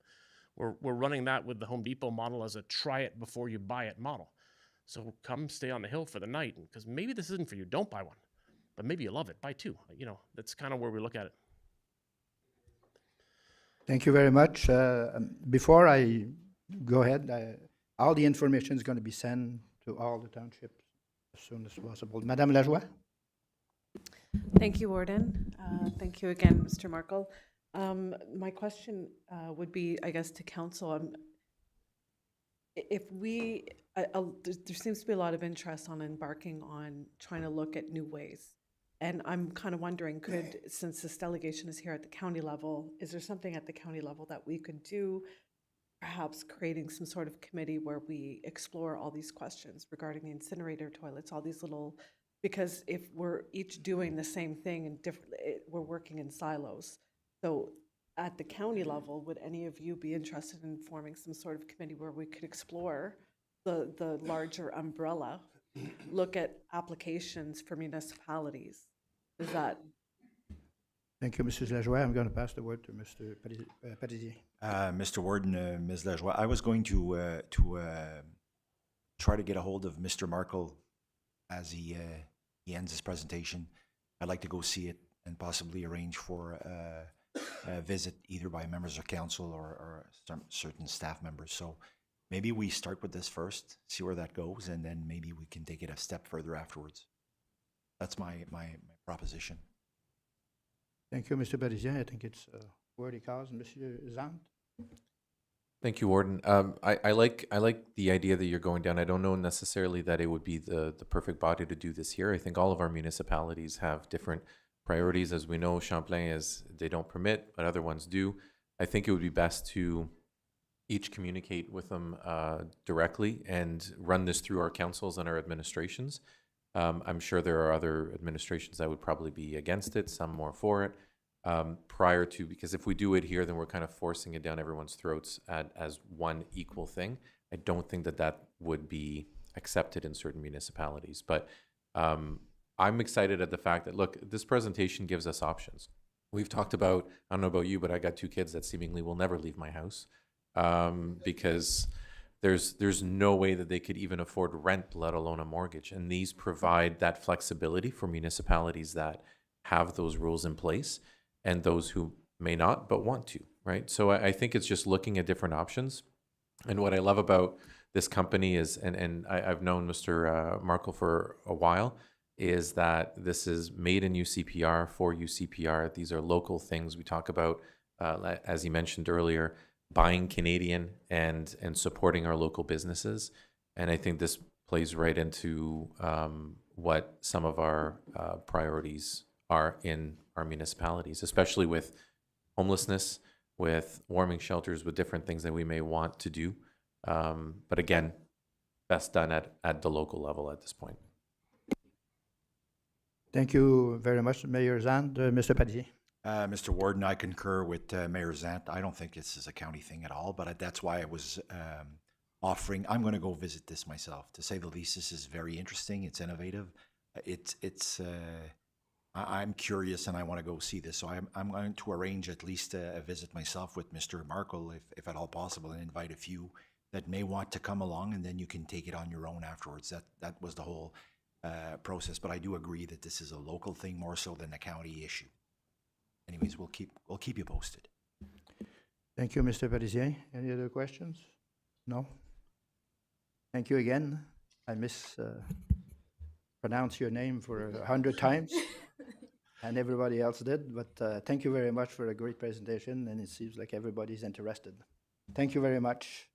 We're running that with the Home Depot model as a try it before you buy it model. So come stay on the hill for the night, because maybe this isn't for you. Don't buy one, but maybe you love it. Buy two. That's kind of where we look at it. Thank you very much. Before I go ahead, all the information is going to be sent to all the townships as soon as possible. Madame Lajoie? Thank you, Warden. Thank you again, Mr. Markle. My question would be, I guess, to Council. There seems to be a lot of interest on embarking on trying to look at new ways. And I'm kind of wondering, since this delegation is here at the county level, is there something at the county level that we could do, perhaps creating some sort of committee where we explore all these questions regarding the incinerator toilets, all these little, because if we're each doing the same thing and we're working in silos. So at the county level, would any of you be interested in forming some sort of committee where we could explore the larger umbrella, look at applications for municipalities? Is that? Thank you, Mrs. Lajoie. I'm going to pass the word to Mr. Parisier. Mr. Warden, Ms. Lajoie, I was going to try to get a hold of Mr. Markle as he ends his presentation. I'd like to go see it and possibly arrange for a visit either by members of council or some certain staff members. So maybe we start with this first, see where that goes, and then maybe we can take it a step further afterwards. That's my proposition. Thank you, Mr. Parisier. I think it's worthy cause. Monsieur Zant? Thank you, Warden. I like the idea that you're going down. I don't know necessarily that it would be the perfect body to do this here. I think all of our municipalities have different priorities. As we know, Champlain they don't permit, but other ones do. I think it would be best to each communicate with them directly and run this through our councils and our administrations. I'm sure there are other administrations that would probably be against it, some more for it. Because if we do it here, then we're kind of forcing it down everyone's throats as one equal thing. I don't think that would be accepted in certain municipalities. But I'm excited at the fact that, look, this presentation gives us options. We've talked about, I don't know about you, but I got 2 kids that seemingly will never leave my house because there's no way that they could even afford rent, let alone a mortgage. And these provide that flexibility for municipalities that have those rules in place, and those who may not but want to, right? So I think it's just looking at different options. And what I love about this company is, and I've known Mr. Markle for a while, is that this is made in UCPR for UCPR. These are local things. We talk about, as he mentioned earlier, buying Canadian and supporting our local businesses. And I think this plays right into what some of our priorities are in our municipalities, especially with homelessness, with warming shelters, with different things that we may want to do. But again, best done at the local level at this point. Thank you very much, Mayor Zand. Mr. Padier. Mr. Warden, I concur with Mayor Zant. I don't think this is a county thing at all, but that's why I was offering. I'm going to go visit this myself. To say the least, this is very interesting. It's innovative. I'm curious and I want to go see this. So I'm going to arrange at least a visit myself with Mr. Markle, if at all possible, and invite a few that may want to come along, and then you can take it on your own afterwards. That was the whole process. But I do agree that this is a local thing more so than a county issue. Anyways, we'll keep you posted. Thank you, Mr. Parisien. Any other questions? No? Thank you again. I mispronounced your name for 100 times, and everybody else did, but thank you very much for a great presentation, and it seems like everybody's interested. Thank you very much.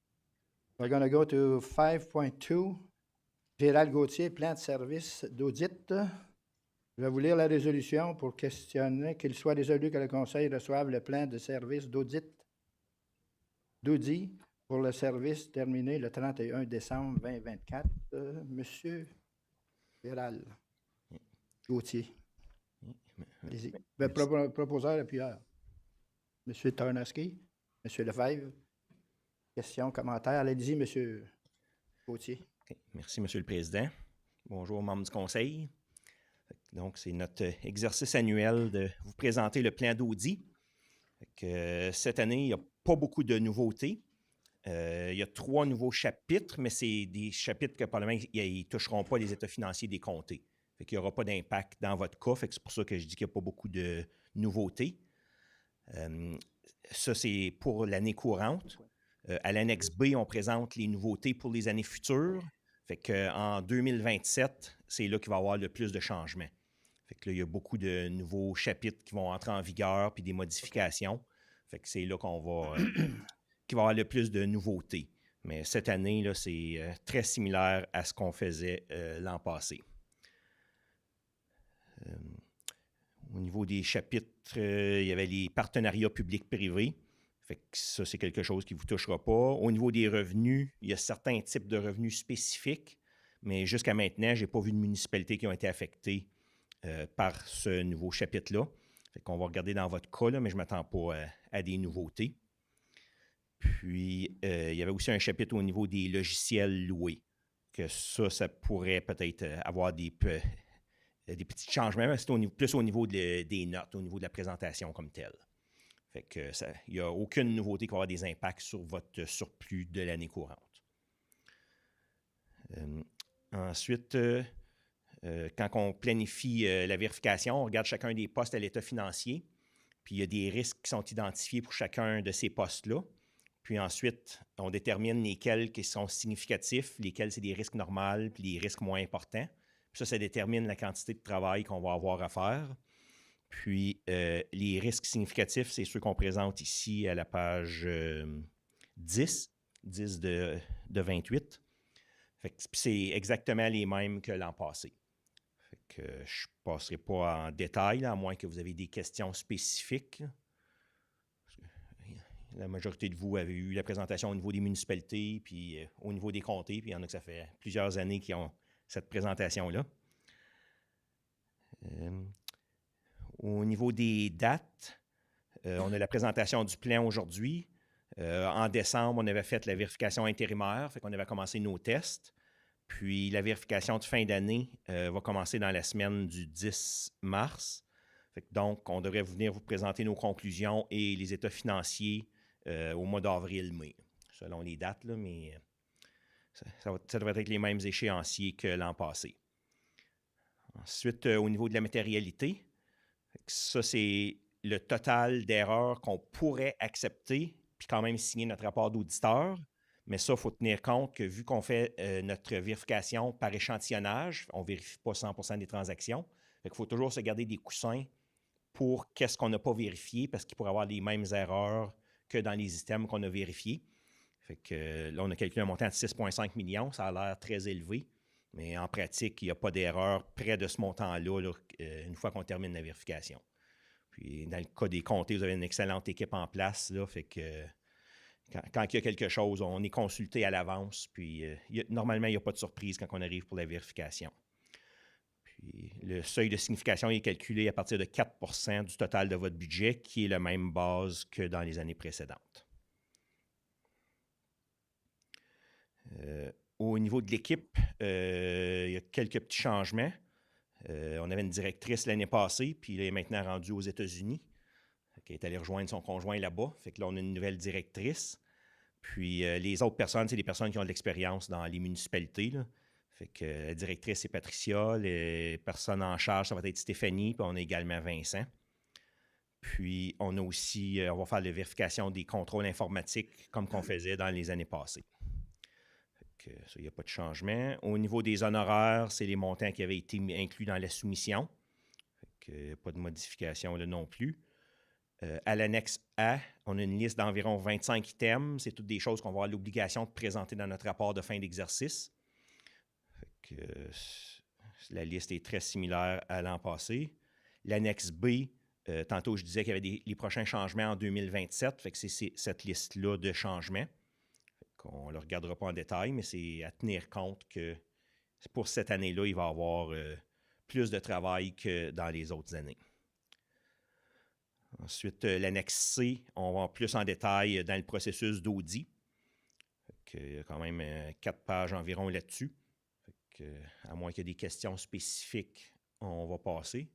We're going to go to 5.2, Gérald Gauthier, plan de service d'audit. Je vais vous lire la résolution pour questionner qu'il soit résolu que le Conseil reçoive le plan de service d'audit pour le service terminé le 31 décembre 2024. Monsieur Gérald Gauthier. Allez-y. Proposeur et appuyeur. Monsieur Tarnowski, Monsieur Lefebvre. Questions, commentaires. Allez-y, Monsieur Gauthier. Okay. Merci, Monsieur le Président. Bonjour, membres du Conseil. Donc, c'est notre exercice annuel de vous présenter le plan d'audit. Cette année, il n'y a pas beaucoup de nouveautés. Il y a 3 nouveaux chapitres, mais c'est des chapitres que probablement ils ne toucheront pas les états financiers des comtés. Il n'y aura pas d'impact dans votre cas. C'est pour ça que je dis qu'il n'y a pas beaucoup de nouveautés. Ça, c'est pour l'année courante. À l'annexe B, on présente les nouveautés pour les années futures. En 2027, c'est là qu'il va y avoir le plus de changements. Là, il y a beaucoup de nouveaux chapitres qui vont entrer en vigueur puis des modifications. C'est là qu'il va y avoir le plus de nouveautés. Mais cette année, là, c'est très similaire à ce qu'on faisait l'an passé. Au niveau des chapitres, il y avait les partenariats publics-privés. Ça, c'est quelque chose qui ne vous touchera pas. Au niveau des revenus, il y a certains types de revenus spécifiques, mais jusqu'à maintenant, je n'ai pas vu de municipalités qui ont été affectées par ce nouveau chapitre-là. On va regarder dans votre cas, là, mais je ne m'attends pas à des nouveautés. Puis, il y avait aussi un chapitre au niveau des logiciels loués, que ça pourrait peut-être avoir des petits changements, mais c'est plus au niveau des notes, au niveau de la présentation comme telle. Il n'y a aucune nouveauté qui va avoir des impacts sur votre surplus de l'année courante. Ensuite, quand on planifie la vérification, on regarde chacun des postes à l'état financier, puis il y a des risques qui sont identifiés pour chacun de ces postes-là. Puis ensuite, on détermine lesquels qui sont significatifs, lesquels c'est des risques normaux, puis les risques moins importants. Puis ça détermine la quantité de travail qu'on va avoir à faire. Puis les risques significatifs, c'est ceux qu'on présente ici à la page 10 de 28. C'est exactement les mêmes que l'an passé. Je ne passerai pas en détail, là, à moins que vous ayez des questions spécifiques. La majorité de vous avez eu la présentation au niveau des municipalités, puis au niveau des comtés, puis il y en a que ça fait plusieurs années qui ont cette présentation-là. Au niveau des dates, on a la présentation du plan aujourd'hui. En décembre, on avait fait la vérification intérimaire, on avait commencé nos tests. Puis la vérification de fin d'année va commencer dans la semaine du 10 mars. Donc, on devrait venir vous présenter nos conclusions et les états financiers au mois d'avril-mai, selon les dates, là, mais ça devrait être les mêmes échéanciers que l'an passé. Ensuite, au niveau de la matérialité, ça, c'est le total d'erreurs qu'on pourrait accepter, puis quand même signer notre rapport d'auditeur. Mais ça, il faut tenir compte que vu qu'on fait notre vérification par échantillonnage, on ne vérifie pas 100% des transactions. Il faut toujours se garder des coussins pour qu'est-ce qu'on n'a pas vérifié, parce qu'il pourrait avoir les mêmes erreurs que dans les items qu'on a vérifiés. Là, on a calculé un montant de 6,5 millions. Ça a l'air très élevé, mais en pratique, il n'y a pas d'erreur près de ce montant-là là, une fois qu'on termine la vérification. Puis, dans le cas des comtés, vous avez une excellente équipe en place. Là, quand il y a quelque chose, on est consulté à l'avance. Puis, normalement, il n'y a pas de surprise quand on arrive pour la vérification. Puis, le seuil de signification est calculé à partir de 4 du total de votre budget, qui est la même base que dans les années précédentes. Au niveau de l'équipe, il y a quelques petits changements. On avait une directrice l'année passée, puis elle est maintenant rendue aux États-Unis. Elle est allée rejoindre son conjoint là-bas. Fait que là, on a une nouvelle directrice. Puis les autres personnes, c'est des personnes qui ont de l'expérience dans les municipalités, là. Fait que la directrice, c'est Patricia. Les personnes en charge, ça va être Stéphanie. Puis on a également Vincent. Puis on a aussi, on va faire la vérification des contrôles informatiques comme qu'on faisait dans les années passées. Fait que ça, il n'y a pas de changement. Au niveau des honoraires, c'est les montants qui avaient été inclus dans la soumission. Fait que pas de modification là non plus. À l'annexe A, on a une liste d'environ 25 items. C'est toutes des choses qu'on va avoir l'obligation de présenter dans notre rapport de fin d'exercice. La liste est très similaire à l'an passé. L'annexe B, tantôt je disais qu'il y avait les prochains changements en 2027. Fait que c'est cette liste-là de changements. On ne le regardera pas en détail, mais c'est à tenir compte que pour cette année-là, il va y avoir plus de travail que dans les autres années. Ensuite, l'annexe C, on va plus en détail dans le processus d'audit. Il y a quand même 4 pages environ là-dessus. À moins qu'il y ait des questions spécifiques, on va passer.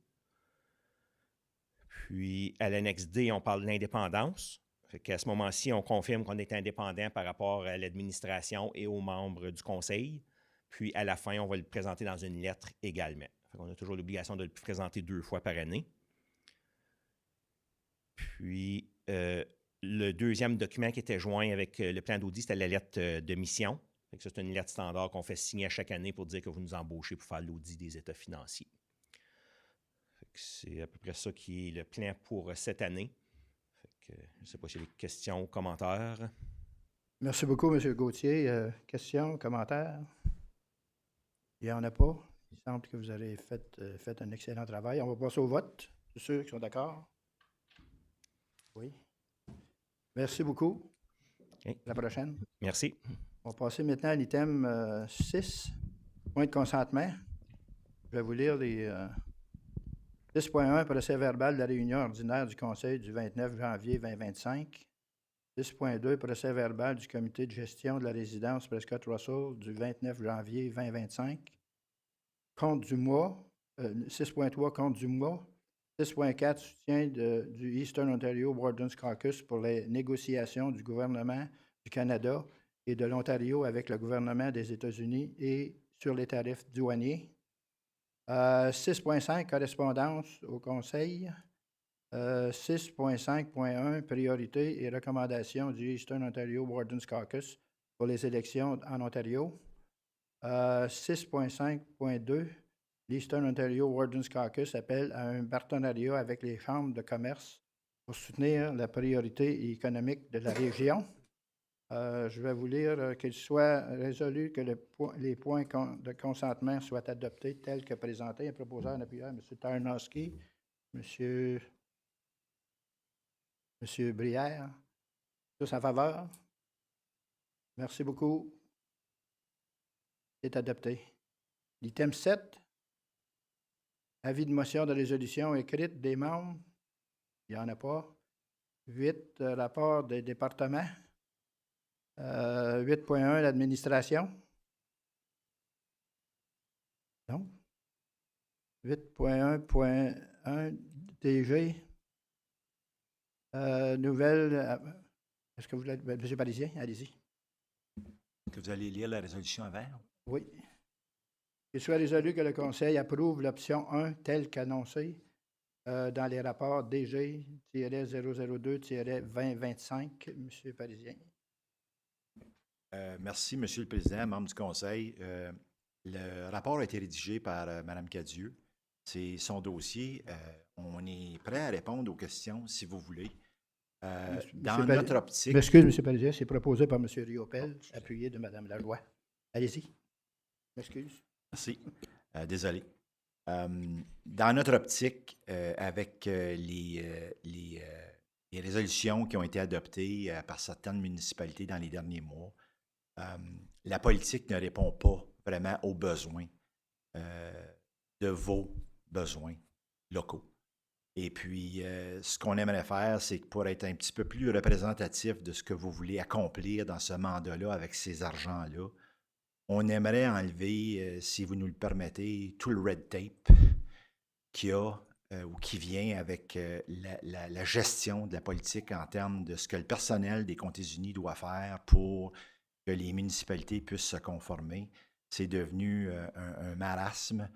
Puis, à l'annexe D, on parle de l'indépendance. À ce moment-ci, on confirme qu'on est indépendant par rapport à l'administration et aux membres du Conseil. Puis, à la fin, on va le présenter dans une lettre également. On a toujours l'obligation de le présenter 2 fois par année. Puis, le deuxième document qui était joint avec le plan d'audit, c'était la lettre de mission. C'est une lettre standard qu'on fait signer à chaque année pour dire que vous nous embauchez pour faire l'audit des états financiers. C'est à peu près ça qui est le plan pour cette année. Je ne sais pas s'il y a des questions ou commentaires. Merci beaucoup, M. Gauthier. Questions, commentaires? Il n'y en a pas. Il semble que vous avez fait un excellent travail. On va passer au vote. Tous ceux qui sont d'accord? Oui. Merci beaucoup. Okay. À la prochaine. Merci. On va passer maintenant à l'item 6, point de consentement. Je vais vous lire les 10.1, procès verbal de la réunion ordinaire du Conseil du 29 janvier 2025. 10.2, procès verbal du comité de gestion de la résidence Prescott-Russell du 29 janvier 2025. Compte du mois, 6.3, compte du mois. 6.4, soutien du Eastern Ontario Warden's Caucus pour les négociations du gouvernement du Canada et de l'Ontario avec le gouvernement des États-Unis et sur les tarifs douaniers. 6.5, correspondance au Conseil. 6.5.1, priorités et recommandations du Eastern Ontario Warden's Caucus pour les élections en Ontario. 6.5.2, l'Eastern Ontario Warden's Caucus appelle à un partenariat avec les chambres de commerce pour soutenir la priorité économique de la région. Je vais vous lire qu'il soit résolu que les points de consentement soient adoptés tels que présentés. Un proposeur en appuyant M. Tarnowski, M. Brière. Tous en faveur? Merci beaucoup. C'est adopté. L'item 7, avis de motion de résolution écrite des membres. Il n'y en a pas. 8, rapport des départements. 8.1, l'administration. Non. 8.1.1, DG. Nouvelle. Est-ce que vous l'avez. M. Parisien, allez-y. Que vous allez lire la résolution avant? Oui. Qu'il soit résolu que le Conseil approuve l'option 1 telle qu'annoncée dans les rapports DG-002-2025. M. Parisien. Merci, M. le Président, membre du Conseil. Le rapport a été rédigé par Mme Cadieux. C'est son dossier. On est prêt à répondre aux questions, si vous voulez. Dans notre optique... M'excuse, M. Parisien, c'est proposé par M. Riopel, appuyé de Mme Laloy. Allez-y. M'excuse. Merci. Désolé. Dans notre optique, avec les résolutions qui ont été adoptées par certaines municipalités dans les derniers mois, la politique ne répond pas vraiment aux besoins de vos besoins locaux. Et puis, ce qu'on aimerait faire, c'est que pour être un petit peu plus représentatif de ce que vous voulez accomplir dans ce mandat-là avec ces argents-là, on aimerait enlever, si vous nous le permettez, tout le red tape qu'il y a ou qui vient avec la gestion de la politique en termes de ce que le personnel des Comtés unis doit faire pour que les municipalités puissent se conformer. C'est devenu un marasme.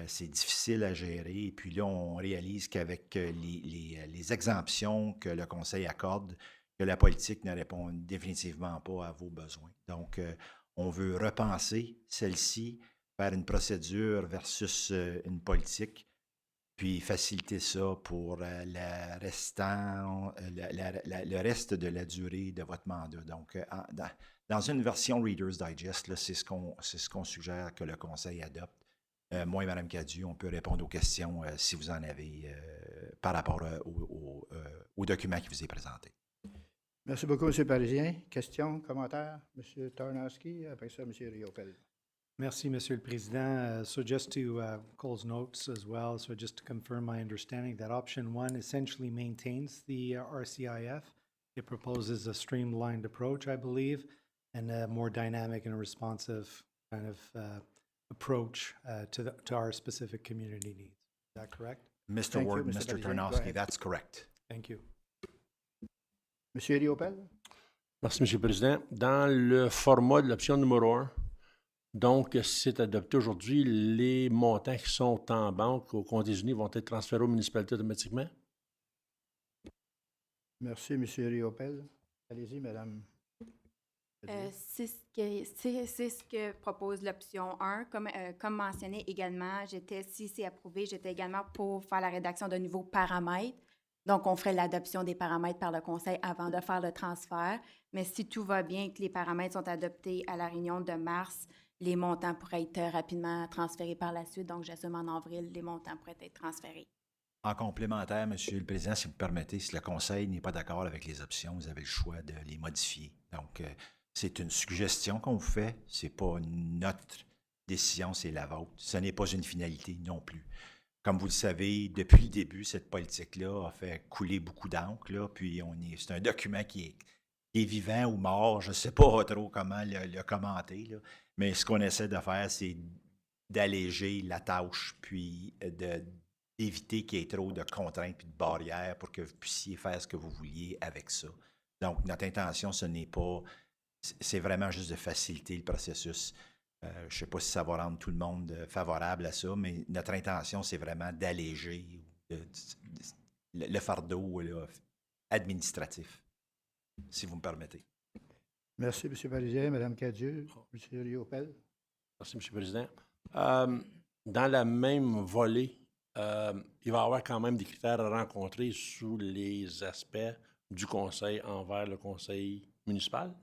C'est difficile à gérer. Et puis là, on réalise qu'avec les exemptions que le Conseil accorde, que la politique ne répond définitivement pas à vos besoins. Donc, on veut repenser celle-ci, faire une procédure versus une politique, puis faciliter ça pour le reste de la durée de votre mandat. Donc, dans une version Reader's Digest, c'est ce qu'on suggère que le Conseil adopte. Moi et Mme Cadieux, on peut répondre aux questions si vous en avez par rapport au document qui vous est présenté. Merci beaucoup, M. Parisien. Questions, commentaires? M. Tarnowski, après ça, M. Riopel. Merci, Monsieur le Président. So just to Cole's notes as well, so just to confirm my understanding that option 1 essentially maintains the RCIF. It proposes a streamlined approach, I believe, and a more dynamic and responsive kind of approach to our specific community needs. Is that correct? Mr. Ward, Mr. Tarnowski, that's correct. Thank you. M. Riopel? Merci, M. le Président. Dans le format de l'option numéro 1, donc, si c'est adopté aujourd'hui, les montants qui sont en banque aux Comtés unis vont être transférés aux municipalités automatiquement? Merci, M. Riopel. Allez-y, Mme. C'est ce que propose l'option 1. Comme mentionné également, si c'est approuvé, j'étais également pour faire la rédaction de nouveaux paramètres. Donc, on ferait l'adoption des paramètres par le Conseil avant de faire le transfert. Mais si tout va bien et que les paramètres sont adoptés à la réunion de mars, les montants pourraient être rapidement transférés par la suite. Donc, j'assume en avril, les montants pourraient être transférés. En complémentaire, M. le Président, si vous me permettez, si le Conseil n'est pas d'accord avec les options, vous avez le choix de les modifier. Donc, c'est une suggestion qu'on vous fait. Ce n'est pas notre décision, c'est la vôtre. Ce n'est pas une finalité non plus. Comme vous le savez, depuis le début, cette politique-là a fait couler beaucoup d'encre. Puis, c'est un document qui est vivant ou mort. Je ne sais pas trop comment le commenter. Là. Mais ce qu'on essaie de faire, c'est d'alléger la tâche, puis d'éviter qu'il y ait trop de contraintes et de barrières pour que vous puissiez faire ce que vous vouliez avec ça. Donc, notre intention, c'est vraiment juste de faciliter le processus. Je ne sais pas si ça va rendre tout le monde favorable à ça, mais notre intention, c'est vraiment d'alléger le fardeau administratif, si vous me permettez. Merci, M. Parisien. Mme Cadieux, M. Riopel. Merci, M. le Président. Dans la même volée, il va y avoir quand même des critères à rencontrer sous les aspects du Conseil envers le Conseil municipal.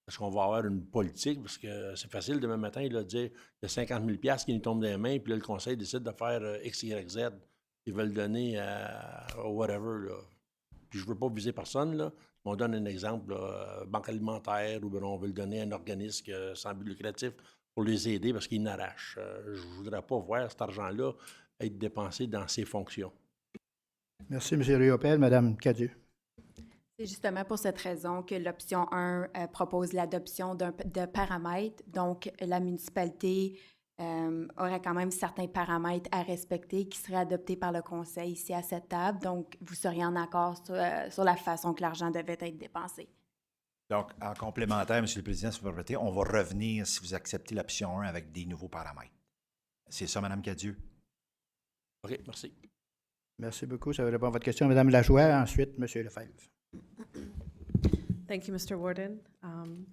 Est-ce qu'on va avoir une politique? Parce que c'est facile demain matin de dire il y a 50 000 $ qui nous tombent dans les mains, puis là, le Conseil décide de faire X, Y, Z. Ils veulent donner à whatever. Là. Puis je ne veux pas viser personne. Là. On donne un exemple, là, banque alimentaire, ou bien on veut le donner à un organisme sans but lucratif pour les aider parce qu'ils n'arrachent. Je ne voudrais pas voir cet argent-là être dépensé dans ces fonctions. Merci, M. Riopel. Mme Cadieux. C'est justement pour cette raison que l'option 1 propose l'adoption de paramètres. Donc, la municipalité aurait quand même certains paramètres à respecter qui seraient adoptés par le Conseil ici à cette table. Donc, vous seriez en accord sur la façon que l'argent devait être dépensé. Donc, en complémentaire, M. le Président, si vous permettez, on va revenir, si vous acceptez l'option 1, avec des nouveaux paramètres. C'est ça, Mme Cadieux? OK, merci. Merci beaucoup. Ça va répondre à votre question. Mme Lajoie, ensuite, M. Lefebvre. Thank you, Mr. Warden. I'm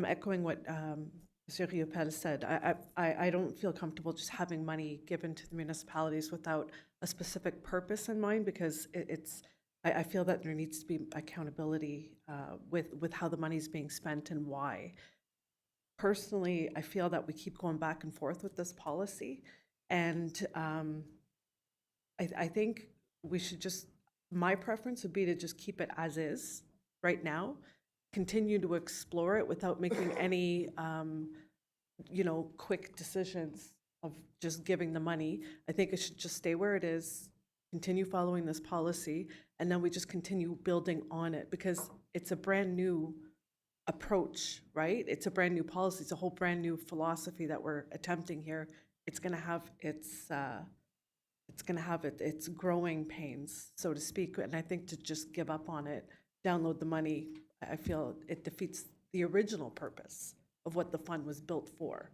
echoing what Mr. Riopel said. I don't feel comfortable just having money given to the municipalities without a specific purpose in mind, because I feel that there needs to be accountability with how the money is being spent and why. Personally, I feel that we keep going back and forth with this policy, and I think we should just, my preference would be to just keep it as is right now, continue to explore it without making any, quick decisions of just giving the money. I think it should just stay where it is, continue following this policy, and then we just continue building on it, because it's a brand new approach, right? It's a brand new policy. It's a whole brand new philosophy that we're attempting here. It's going to have its growing pains, so to speak. And I think to just give up on it, download the money, I feel it defeats the original purpose of what the fund was built for.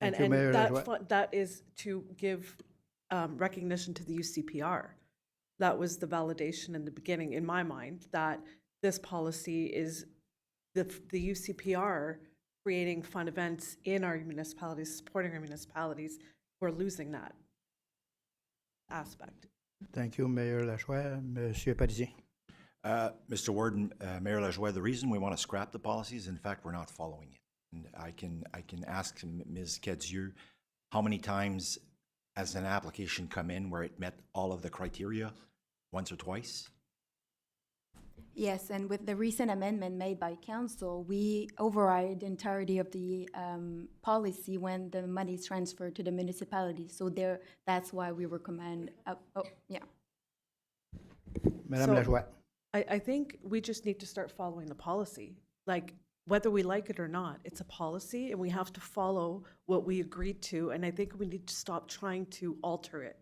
Thank you, Mayor Lajoie. That is to give recognition to the UCPR. That was the validation in the beginning, in my mind, that this policy is the UCPR creating fun events in our municipalities, supporting our municipalities. We're losing that aspect. Thank you, Mayor Lajoie. Monsieur Parisien. Mr. Warden, Mayor Lajoie, the reason we want to scrap the policy is, in fact, we're not following it. And I can ask Ms. Cadieux, how many times has an application come in where it met all of the criteria, once or twice? Yes, and with the recent amendment made by council, we override the entirety of the policy when the money is transferred to the municipality. So that's why we recommend, Madame Lajoie. I think we just need to start following the policy. Like, whether we like it or not, it's a policy, and we have to follow what we agreed to, and I think we need to stop trying to alter it.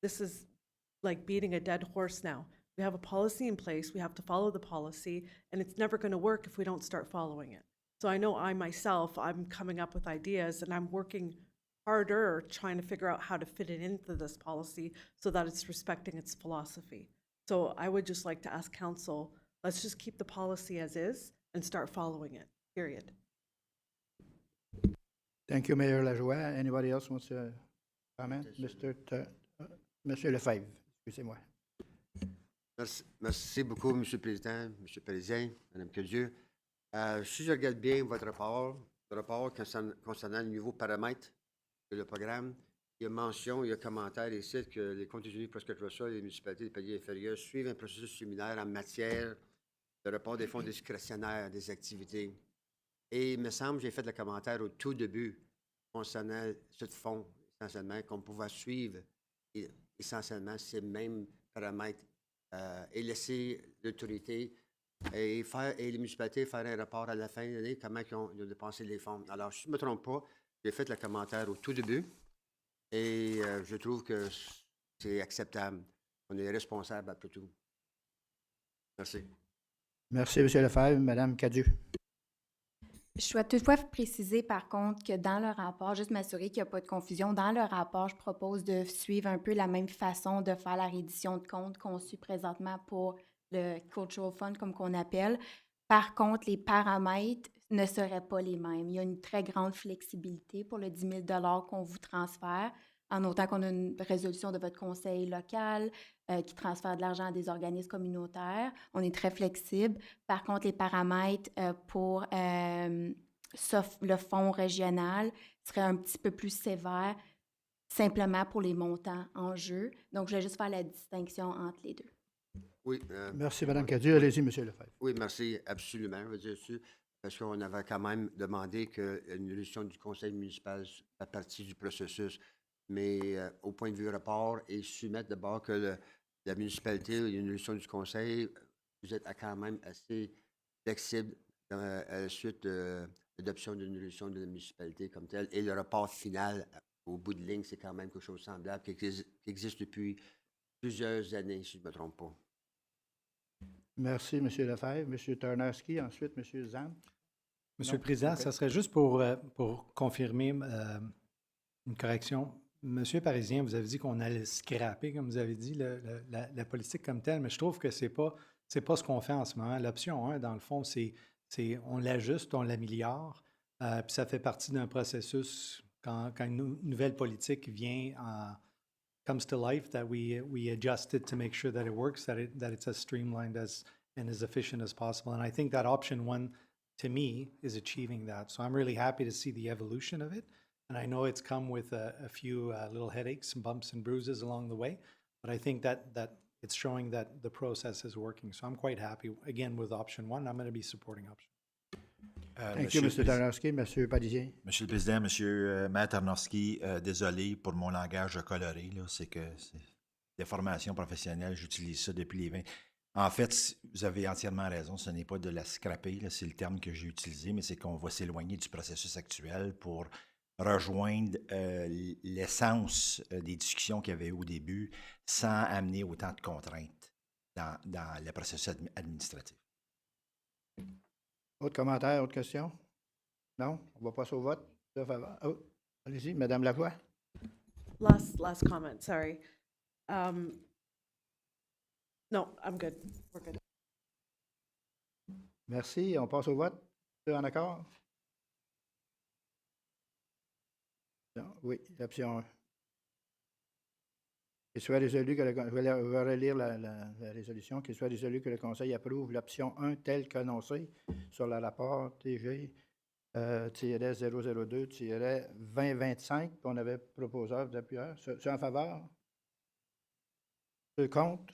This is like beating a dead horse now. We have a policy in place, we have to follow the policy, and it's never going to work if we don't start following it. So I know I'm coming up with ideas, and I'm working harder trying to figure out how to fit it into this policy so that it's respecting its philosophy. So I would just like to ask council, let's just keep the policy as is and start following it, period. Thank you, Mayor Lajoie. Anybody else wants to comment? Monsieur Lefebvre, excusez-moi. Merci beaucoup, Monsieur le Président, Monsieur le Président, Madame Cadieux. Si je regarde bien votre rapport, concernant le nouveau paramètre de le programme, il y a mention, il y a commentaire ici que les comptes tenu Prescott-Russell et les municipalités des paliers inférieurs suivent un processus similaire en matière de report des fonds discrétionnaires des activités. Et il me semble, j'ai fait le commentaire au tout début concernant ce fonds, essentiellement, qu'on pouvait suivre essentiellement ces mêmes paramètres et laisser l'autorité et les municipalités faire un rapport à la fin de l'année, comment ils ont dépensé les fonds. Alors, si je ne me trompe pas, j'ai fait le commentaire au tout début et je trouve que c'est acceptable. On est responsable après tout. Merci. Merci, M. Lefebvre. Mme Cadieux. Je souhaite toutefois préciser, par contre, que dans le rapport, juste m'assurer qu'il n'y a pas de confusion, dans le rapport, je propose de suivre un peu la même façon de faire la reddition de comptes qu'on suit présentement pour le Cultural Fund, comme qu'on appelle. Par contre, les paramètres ne seraient pas les mêmes. Il y a une très grande flexibilité pour le 10 000 qu'on vous transfère, en autant qu'on a une résolution de votre conseil local qui transfère de l'argent à des organismes communautaires. On est très flexible. Par contre, les paramètres pour le fonds régional seraient un petit peu plus sévères, simplement pour les montants en jeu. Donc, je vais juste faire la distinction entre les deux. Oui. Merci, Mme Cadieux. Allez-y, M. Lefebvre. Oui, merci, absolument. Je veux dire ça, parce qu'on avait quand même demandé qu'une résolution du conseil municipal fasse partie du processus. Mais au point de vue rapport et soumettre d'abord que la municipalité, il y a une résolution du conseil, vous êtes quand même assez flexible à la suite de l'adoption d'une résolution de la municipalité comme telle. Et le rapport final, au bout de ligne, c'est quand même quelque chose de semblable qui existe depuis plusieurs années, si je ne me trompe pas. Merci, M. Lefebvre. M. Tarnowski, ensuite M. Zan. Monsieur le Président, ça serait juste pour confirmer une correction. Monsieur Parisien, vous avez dit qu'on allait scraper, comme vous avez dit, la politique comme telle, mais je trouve que c'est pas ce qu'on fait en ce moment. L'option 1, dans le fond, c'est on l'ajuste, on l'améliore, puis ça fait partie d'un processus quand une nouvelle politique comes to life, that we adjust it to make sure that it works, that it's as streamlined and as efficient as possible. And I think that option 1, to me, is achieving that. So I'm really happy to see the evolution of it. And I know it's come with a few little headaches and bumps and bruises along the way, but I think that it's showing that the process is working. So I'm quite happy, again, with option 1. I'm going to be supporting option. Thank you, Mr. Tarnowski. Monsieur Parisien. Monsieur le Président, Monsieur Matt Tarnowski, désolé pour mon langage coloré, là, c'est que c'est des formations professionnelles, j'utilise ça depuis les 20. En fait, vous avez entièrement raison, ce n'est pas de la scraper, là, c'est le terme que j'ai utilisé, mais c'est qu'on va s'éloigner du processus actuel pour rejoindre l'essence des discussions qu'il y avait eu au début sans amener autant de contraintes dans le processus administratif. Autre commentaire, autre question? Non? On va passer au vote. Oh, allez-y, Madame Lavoie. Last comment, sorry. No, I'm good. We're good. Merci. On passe au vote. Êtes-vous en accord? Non, oui, l'option 1. Qu'il soit résolu que je vais relire la résolution, qu'il soit résolu que le Conseil approuve l'option 1 telle qu'annoncée sur le rapport TG-002-2025 qu'on avait proposé d'appuyeur. Ceux en faveur? Ceux contre?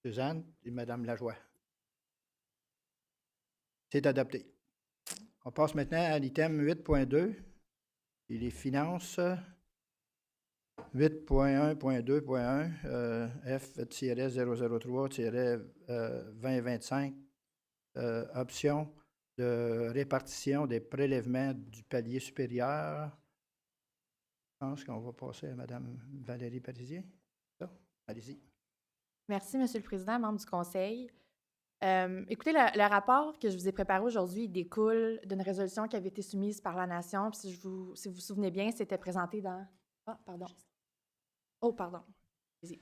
Suzanne et Mme Lajoie. C'est adopté. On passe maintenant à l'item 8.2 et les finances. 8.1.2.1 F-003-2025 option de répartition des prélèvements du palier supérieur. Je pense qu'on va passer à Mme Valérie Parisien. Allez-y. Merci, Monsieur le Président, membre du Conseil. Écoutez, le rapport que je vous ai préparé aujourd'hui découle d'une résolution qui avait été soumise par la Nation. Puis si vous vous souvenez bien, c'était présenté dans... Ah, pardon. Oh, pardon. Vas-y.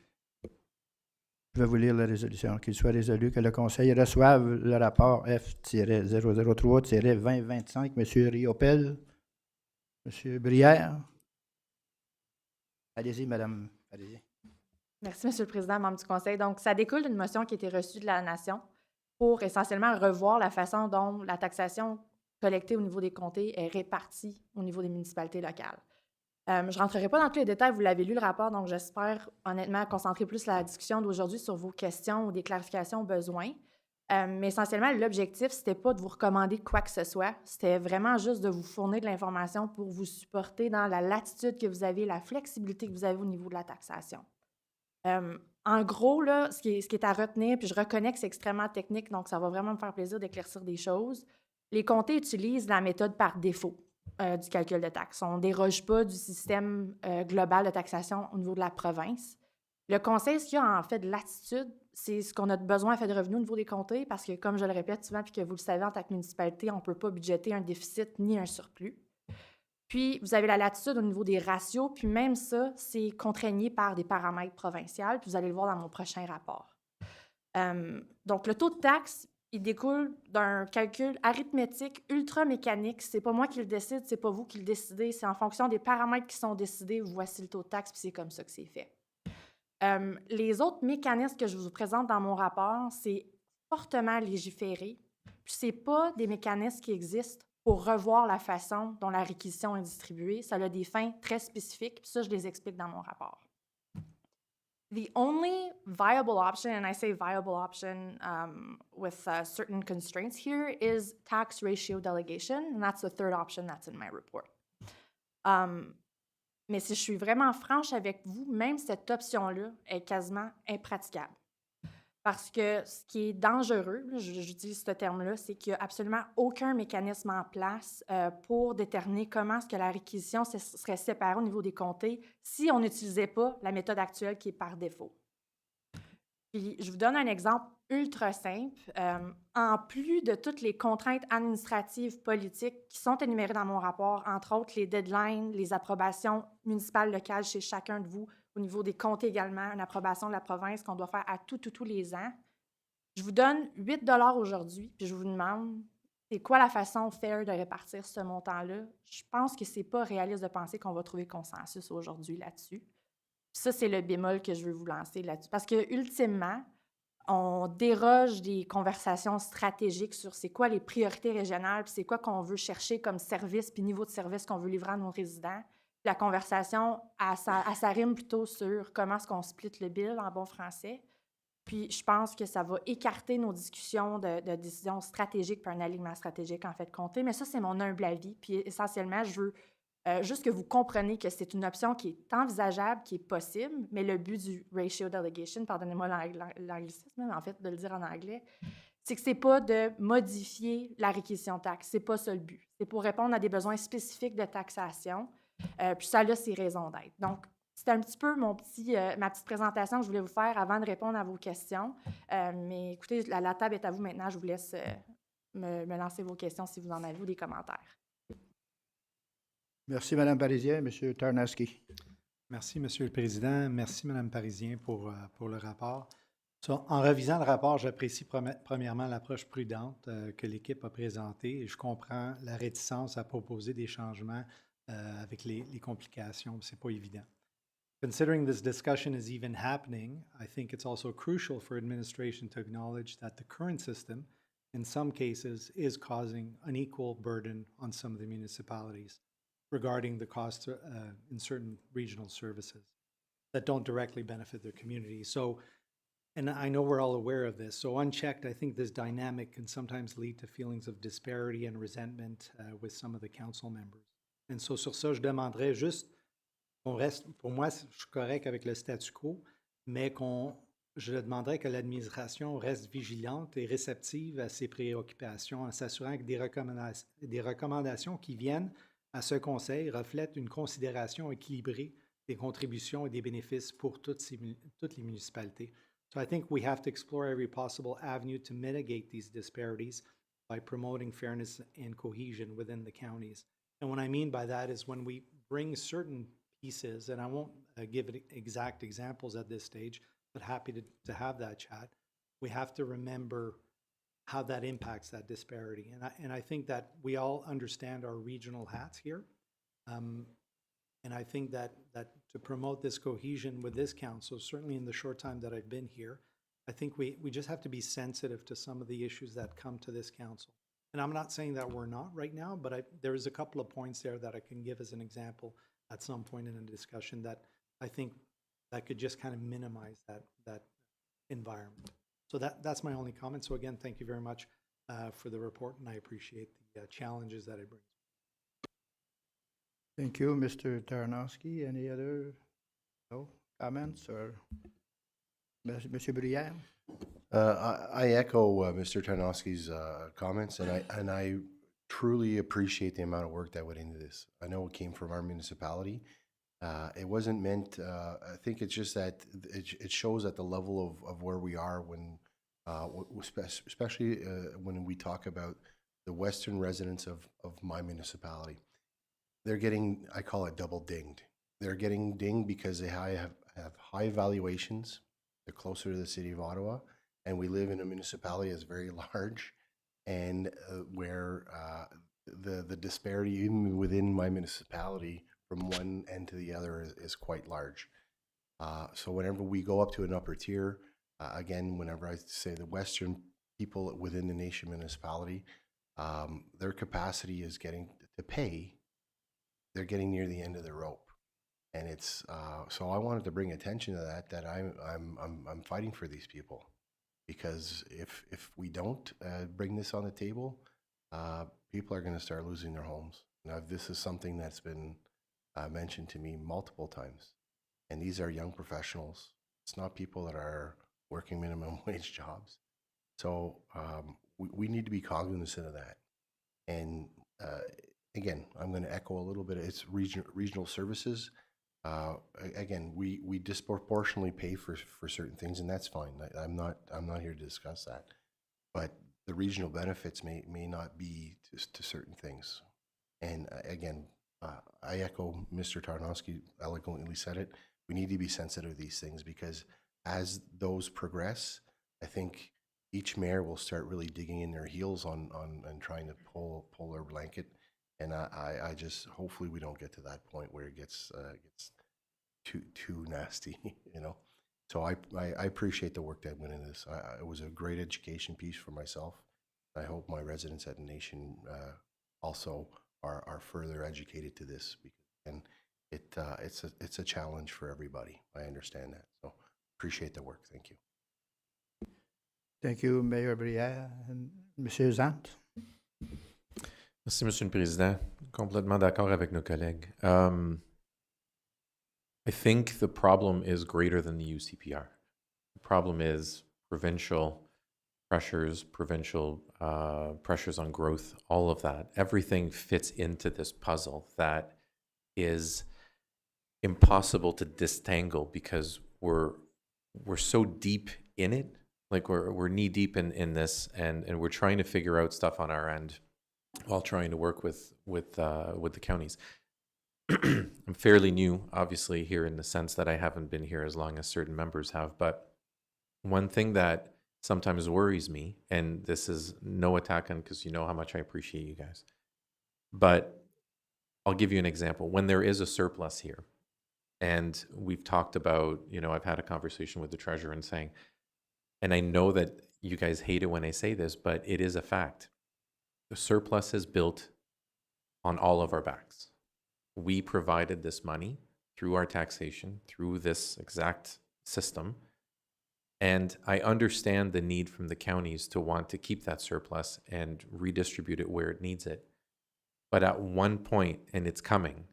Je vais vous lire la résolution. Qu'il soit résolu que le Conseil reçoive le rapport F-003-2025. M. Riopel, M. Brière. Allez-y, Madame. Allez-y. Merci, Monsieur le Président, membre du Conseil. Donc, ça découle d'une motion qui a été reçue de la Nation pour essentiellement revoir la façon dont la taxation collectée au niveau des comtés est répartie au niveau des municipalités locales. Je ne rentrerai pas dans tous les détails, vous l'avez lu le rapport, donc j'espère honnêtement concentrer plus la discussion d'aujourd'hui sur vos questions ou des clarifications au besoin. Mais essentiellement, l'objectif, c'était pas de vous recommander quoi que ce soit, c'était vraiment juste de vous fournir de l'information pour vous supporter dans la latitude que vous avez, la flexibilité que vous avez au niveau de la taxation. En gros, là, ce qui est à retenir, puis je reconnais que c'est extrêmement technique, donc ça va vraiment me faire plaisir d'éclaircir des choses. Les comtés utilisent la méthode par défaut du calcul de taxes. On ne déroge pas du système global de taxation au niveau de la province. Le Conseil, ce qu'il y a en fait de latitude, c'est ce qu'on a besoin en fait de revenus au niveau des comtés, parce que, comme je le répète souvent, puis que vous le savez, en tant que municipalité, on ne peut pas budgéter un déficit ni un surplus. Puis, vous avez la latitude au niveau des ratios, puis même ça, c'est contraigné par des paramètres provinciaux, puis vous allez le voir dans mon prochain rapport. Donc, le taux de taxe, il découle d'un calcul arithmétique ultra mécanique. C'est pas moi qui le décide, c'est pas vous qui le décidez, c'est en fonction des paramètres qui sont décidés, voici le taux de taxe, puis c'est comme ça que c'est fait. Les autres mécanismes que je vous présente dans mon rapport, c'est fortement légiféré, puis c'est pas des mécanismes qui existent pour revoir la façon dont la réquisition est distribuée. Ça a des fins très spécifiques, puis ça, je les explique dans mon rapport. The only viable option, and I say viable option with certain constraints here, is tax ratio delegation, and that's the third option that's in my report. Mais si je suis vraiment franche avec vous, même cette option-là est quasiment impraticable. Parce que ce qui est dangereux, j'utilise ce terme-là, c'est qu'il n'y a absolument aucun mécanisme en place pour déterminer comment est-ce que la réquisition serait séparée au niveau des comtés si on n'utilisait pas la méthode actuelle qui est par défaut. Puis, je vous donne un exemple ultra simple. En plus de toutes les contraintes administratives politiques qui sont énumérées dans mon rapport, entre autres les deadlines, les approbations municipales locales chez chacun de vous, au niveau des comtés également, une approbation de la province qu'on doit faire à tous les ans. Je vous donne 8 $ aujourd'hui, puis je vous demande, c'est quoi la façon fair de répartir ce montant-là? Je pense que c'est pas réaliste de penser qu'on va trouver consensus aujourd'hui là-dessus. Ça, c'est le bémol que je veux vous lancer là-dessus. Parce que, ultimement, on déroge des conversations stratégiques sur c'est quoi les priorités régionales, puis c'est quoi qu'on veut chercher comme service, puis niveau de service qu'on veut livrer à nos résidents. La conversation, elle s'arrime plutôt sur comment est-ce qu'on split le bill en bon français. Puis je pense que ça va écarter nos discussions de décisions stratégiques puis un alignement stratégique en fait de comté. Mais ça, c'est mon humble avis. Puis essentiellement, je veux juste que vous compreniez que c'est une option qui est envisageable, qui est possible, mais le but du ratio delegation, pardonnez-moi l'anglicisme, en fait, de le dire en anglais, c'est que c'est pas de modifier la réquisition de taxes. C'est pas ça le but. C'est pour répondre à des besoins spécifiques de taxation. Puis ça a ses raisons d'être. Donc, c'est un petit peu ma petite présentation que je voulais vous faire avant de répondre à vos questions. Mais écoutez, la table est à vous maintenant. Je vous laisse me lancer vos questions si vous en avez ou des commentaires. Merci, Mme Parisien. M. Tarnowski. Merci, Monsieur le Président. Merci, Mme Parisien, pour le rapport. En revisant le rapport, j'apprécie premièrement l'approche prudente que l'équipe a présentée et je comprends la réticence à proposer des changements avec les complications. Ce n'est pas évident. Considering this discussion is even happening, I think it's also crucial for administration to acknowledge that the current system, in some cases, is causing unequal burden on some of the municipalities regarding the cost in certain regional services that don't directly benefit their community. So, and I know we're all aware of this, so unchecked, I think this dynamic can sometimes lead to feelings of disparity and resentment with some of the council members. And so sur ça, je demanderais juste qu'on reste, pour moi, je suis correct avec le statu quo, mais je demanderais que l'administration reste vigilante et réceptive à ces préoccupations en s'assurant que des recommandations qui viennent à ce Conseil reflètent une considération équilibrée des contributions et des bénéfices pour toutes les municipalités. So I think we have to explore every possible avenue to mitigate these disparities by promoting fairness and cohesion within the counties. And what I mean by that is when we bring certain pieces, and I won't give exact examples at this stage, but happy to have that chat, we have to remember how that impacts that disparity. And I think that we all understand our regional hats here. And I think that to promote this cohesion with this council, certainly in the short time that I've been here, I think we just have to be sensitive to some of the issues that come to this council. And I'm not saying that we're not right now, but there is a couple of points there that I can give as an example at some point in the discussion that I think that could just kind of minimize that environment. So that's my only comment. So again, thank you very much for the report, and I appreciate the challenges that it brings. Thank you, Mr. Tarnowski. Any other comments or Monsieur Bruyère? I echo Mr. Tarnowski's comments, and I truly appreciate the amount of work that went into this. I know it came from our municipality. It wasn't meant. I think it's just that it shows at the level of where we are when, especially when we talk about the western residents of my municipality. They're getting, I call it double dinged. They're getting dinged because they have high valuations. They're closer to the city of Ottawa, and we live in a municipality that's very large, and where the disparity even within my municipality from one end to the other is quite large. So whenever we go up to an upper tier, again, whenever I say the western people within the nation municipality, their capacity is getting to pay. They're getting near the end of the rope, and it's so I wanted to bring attention to that I'm fighting for these people, because if we don't bring this on the table, people are going to start losing their homes. Now, this is something that's been mentioned to me multiple times, and these are young professionals. It's not people that are working minimum wage jobs. So we need to be cognizant of that. And again, I'm going to echo a little bit. It's regional services. Again, we disproportionately pay for certain things, and that's fine. I'm not here to discuss that. But the regional benefits may not be to certain things. And again, I echo Mr. Tarnowski eloquently said it. We need to be sensitive to these things, because as those progress, I think each mayor will start really digging in their heels on and trying to pull their blanket. And I just, hopefully we don't get to that point where it gets too nasty, you know. So I appreciate the work that went into this. It was a great education piece for myself. I hope my residents at the nation also are further educated to this, and it's a challenge for everybody. I understand that. So appreciate the work. Thank you. Thank you, Mayor Brière. Monsieur Zant? Merci, Monsieur le Président. Complètement d'accord avec nos collègues. I think the problem is greater than the UCPR. The problem is provincial pressures, provincial pressures on growth, all of that. Everything fits into this puzzle that is impossible to disentangle because we're so deep in it. Like we're knee deep in this, and we're trying to figure out stuff on our end while trying to work with the counties. I'm fairly new, obviously, here in the sense that I haven't been here as long as certain members have. But one thing that sometimes worries me, and this is no attack on, because you know how much I appreciate you guys, but I'll give you an example. When there is a surplus here, and we've talked about, I've had a conversation with the treasurer and saying, and I know that you guys hate it when I say this, but it is a fact. The surplus is built on all of our backs. We provided this money through our taxation, through this exact system. And I understand the need from the counties to want to keep that surplus and redistribute it where it needs it. But at one point, and it's coming,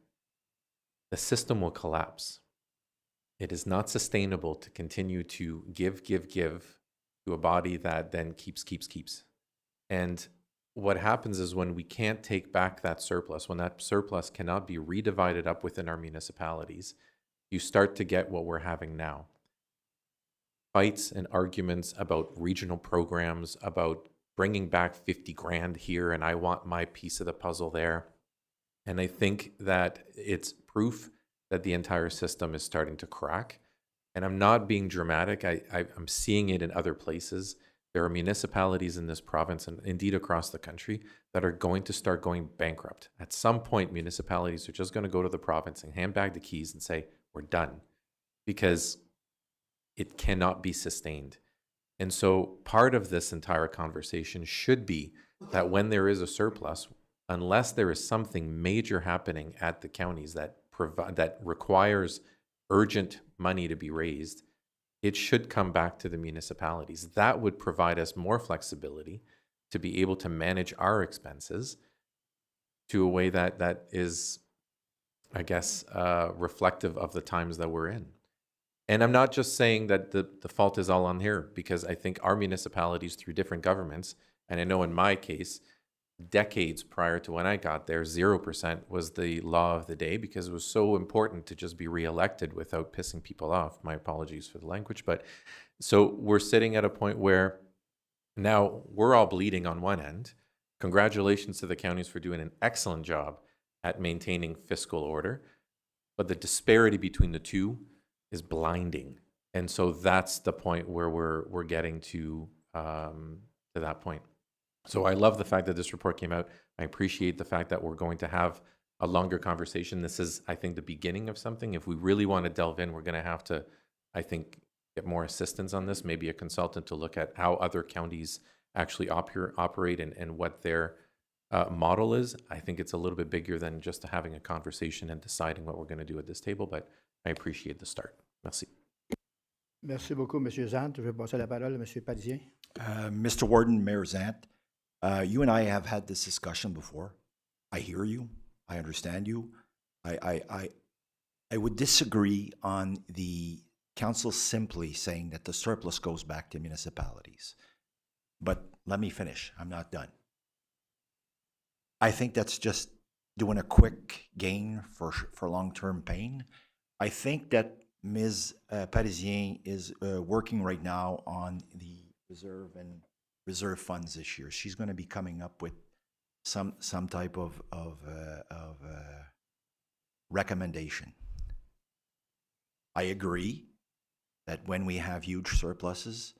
the system will collapse. It is not sustainable to continue to give to a body that then keeps. And what happens is when we can't take back that surplus, when that surplus cannot be redivided up within our municipalities, you start to get what we're having now. Fights and arguments about regional programs, about bringing back 50 grand here, and I want my piece of the puzzle there. And I think that it's proof that the entire system is starting to crack. And I'm not being dramatic. I'm seeing it in other places. There are municipalities in this province and indeed across the country that are going to start going bankrupt. At some point, municipalities are just going to go to the province and hand back the keys and say, we're done, because it cannot be sustained. And so part of this entire conversation should be that when there is a surplus, unless there is something major happening at the counties that requires urgent money to be raised, it should come back to the municipalities. That would provide us more flexibility to be able to manage our expenses to a way that is, I guess, reflective of the times that we're in. And I'm not just saying that the fault is all on here, because I think our municipalities through different governments, and I know in my case, decades prior to when I got there, 0% was the law of the day because it was so important to just be reelected without pissing people off. My apologies for the language. But so we're sitting at a point where now we're all bleeding on one end. Congratulations to the counties for doing an excellent job at maintaining fiscal order. But the disparity between the two is blinding. And so that's the point where we're getting to that point. So I love the fact that this report came out. I appreciate the fact that we're going to have a longer conversation. This is, I think, the beginning of something. If we really want to delve in, we're going to have to, I think, get more assistance on this, maybe a consultant to look at how other counties actually operate and what their model is. I think it's a little bit bigger than just having a conversation and deciding what we're going to do at this table, but I appreciate the start. Merci. Merci beaucoup, M. Zant. Je vais passer la parole à M. Padien. Mr. Warden, Mayor Zant, you and I have had this discussion before. I hear you. I understand you. I would disagree on the council simply saying that the surplus goes back to municipalities. But let me finish. I'm not done. I think that's just doing a quick gain for long-term pain. I think that Ms. Parisien is working right now on the reserve funds this year. She's going to be coming up with some type of recommendation. I agree that when we have huge surpluses,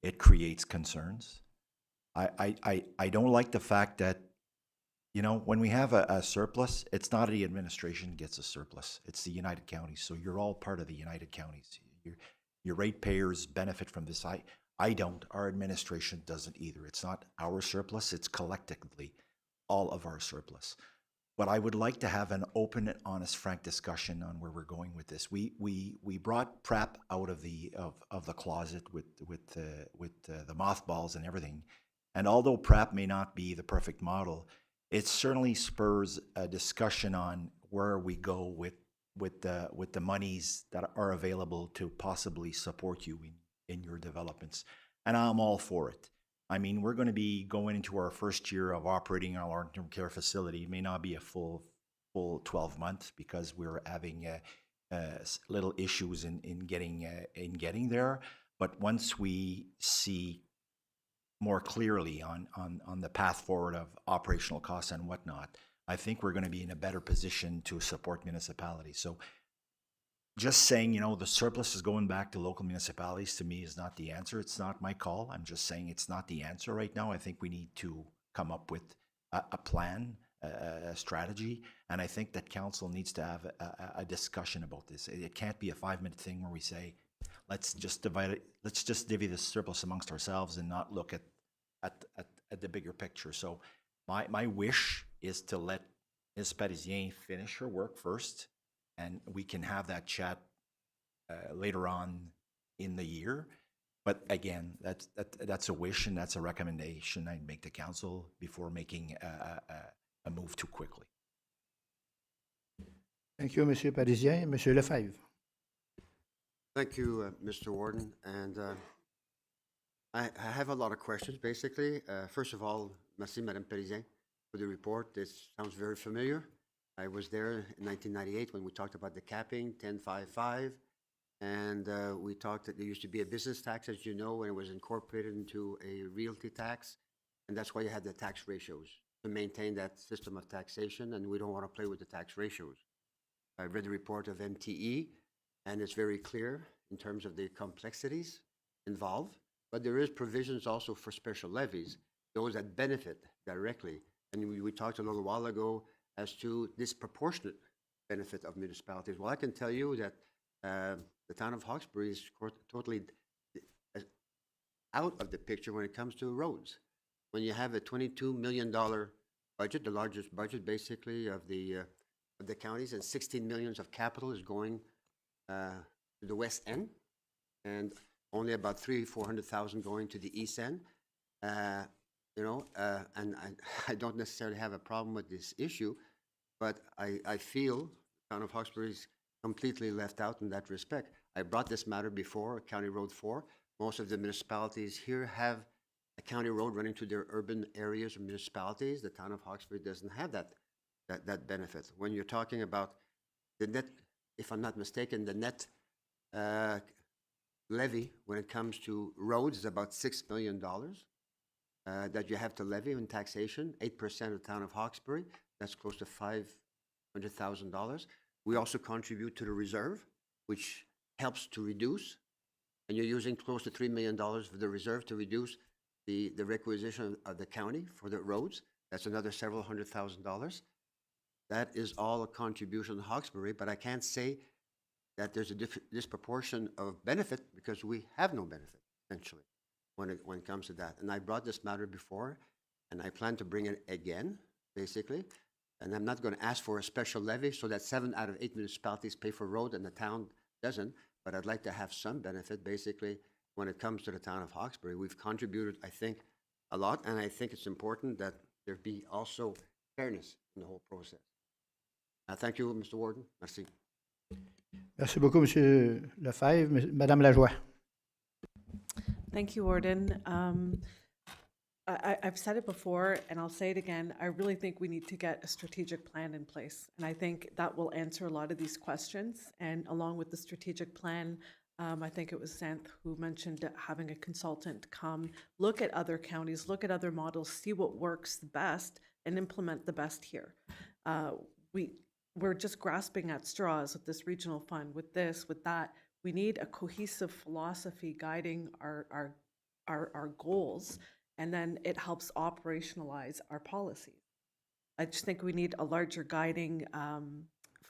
it creates concerns. I don't like the fact that, you know, when we have a surplus, it's not the administration gets a surplus. It's the United Counties. So you're all part of the United Counties. Your ratepayers benefit from this. I don't. Our administration doesn't either. It's not our surplus. It's collectively all of our surplus. But I would like to have an open, honest, frank discussion on where we're going with this. We brought PrEP out of the closet with the mothballs and everything, and although PrEP may not be the perfect model, it certainly spurs a discussion on where we go with the monies that are available to possibly support you in your developments, and I'm all for it. I mean, we're going to be going into our first year of operating our long-term care facility. It may not be a full 12 months because we're having little issues in getting there. But once we see more clearly on the path forward of operational costs and whatnot, I think we're going to be in a better position to support municipalities. So just saying, the surplus is going back to local municipalities, to me, is not the answer. It's not my call. I'm just saying it's not the answer right now. I think we need to come up with a plan, a strategy, and I think that council needs to have a discussion about this. It can't be a 5-minute thing where we say, let's just divide it, let's just divvy the surplus amongst ourselves and not look at the bigger picture. So my wish is to let Ms. Parisien finish her work first, and we can have that chat later on in the year. But again, that's a wish and that's a recommendation I'd make to council before making a move too quickly. Thank you, Monsieur Parisien. Monsieur Lefebvre. Thank you, Mr. Warden. And I have a lot of questions, basically. First of all, merci, Madame Parisien, for the report. This sounds very familiar. I was there in 1998 when we talked about the capping, 10.55, and we talked that there used to be a business tax, as you know, and it was incorporated into a realty tax, and that's why you had the tax ratios, to maintain that system of taxation, and we don't want to play with the tax ratios. I read the report of MTE, and it's very clear in terms of the complexities involved, but there is provisions also for special levies, those that benefit directly, and we talked a little while ago as to disproportionate benefit of municipalities. Well, I can tell you that the town of Hawkesbury is totally out of the picture when it comes to roads. When you have a $22 million budget, the largest budget basically of the counties, and 16 million of capital is going to the west end, and only about 300,000-400,000 going to the east end. And I don't necessarily have a problem with this issue, but I feel the town of Hawkesbury is completely left out in that respect. I brought this matter before, County Road 4. Most of the municipalities here have a county road running to their urban areas or municipalities. The town of Hawkesbury doesn't have that benefit. When you're talking about the net, if I'm not mistaken, the net levy when it comes to roads is about $6 million. That you have to levy in taxation, 8% of the town of Hawkesbury. That's close to $500,000. We also contribute to the reserve, which helps to reduce. And you're using close to $3 million for the reserve to reduce the requisition of the county for the roads. That's another several $100,000. That is all a contribution to Hawkesbury, but I can't say that there's a disproportion of benefit because we have no benefit, essentially, when it comes to that. And I brought this matter before, and I plan to bring it again, basically. And I'm not going to ask for a special levy so that 7 out of 8 municipalities pay for road and the town doesn't, but I'd like to have some benefit, basically, when it comes to the town of Hawkesbury. We've contributed, I think, a lot, and I think it's important that there be also fairness in the whole process. Thank you, Mr. Warden. Merci. Merci beaucoup, Monsieur Lefebvre. Madame Lajoie. Thank you, Warden. I've said it before, and I'll say it again. I really think we need to get a strategic plan in place, and I think that will answer a lot of these questions. And along with the strategic plan, I think it was Santh who mentioned having a consultant come look at other counties, look at other models, see what works the best, and implement the best here. We're just grasping at straws with this regional fund, with this, with that. We need a cohesive philosophy guiding our goals, and then it helps operationalize our policies. I just think we need a larger guiding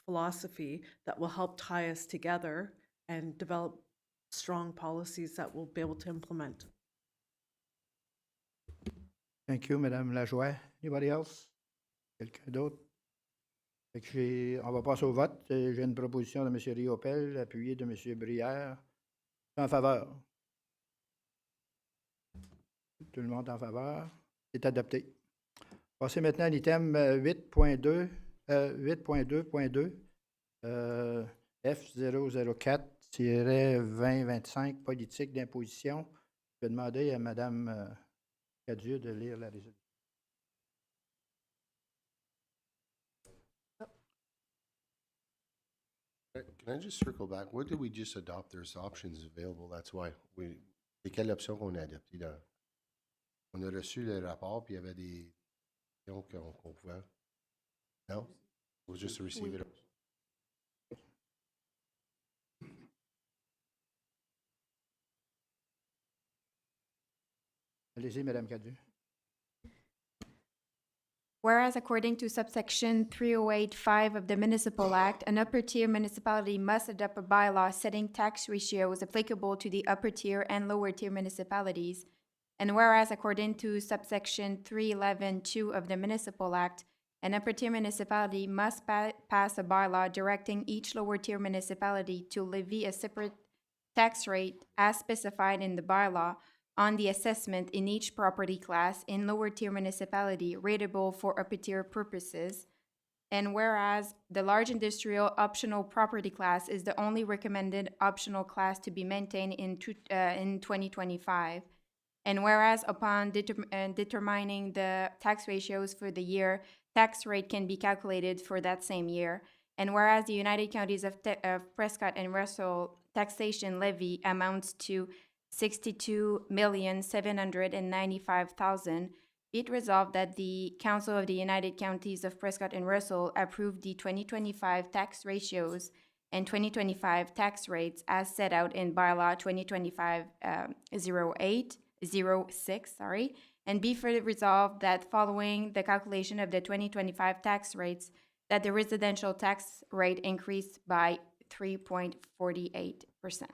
philosophy that will help tie us together and develop strong policies that we'll be able to implement. Thank you, Madame Lajoie. Anybody else? Quelqu'un d'autre? Fait que on va passer au vote. J'ai une proposition de M. Riopel, appuyée de M. Brière. En faveur. Tout le monde en faveur. C'est adopté. Passez maintenant à l'item 8.2, 8.2.2, F004-2025, politique d'imposition. Je vais demander à Mme Cadieux de lire la résolution. Can I just circle back? What did we just adopt? There's options available. That's why. C'est quelle option qu'on a adoptée là? On a reçu le rapport, puis il y avait des options qu'on pouvait. No? It was just to receive it. Allez-y, Mme Cadieux. Whereas according to subsection 3085 of the Municipal Act, an upper-tier municipality must adopt a bylaw setting tax ratios applicable to the upper-tier and lower-tier municipalities. And whereas according to subsection 311.2 of the Municipal Act, an upper-tier municipality must pass a bylaw directing each lower-tier municipality to levy a separate tax rate as specified in the bylaw on the assessment in each property class in lower-tier municipality rateable for upper-tier purposes. And whereas the large industrial optional property class is the only recommended optional class to be maintained in 2025. And whereas upon determining the tax ratios for the year, tax rate can be calculated for that same year. And whereas the United Counties of Prescott and Russell taxation levy amounts to $62,795,000, it resolved that the Council of the United Counties of Prescott and Russell approve the 2025 tax ratios and 2025 tax rates as set out in bylaw 2025-06, and be further resolved that following the calculation of the 2025 tax rates, that the residential tax rate increased by 3.48%.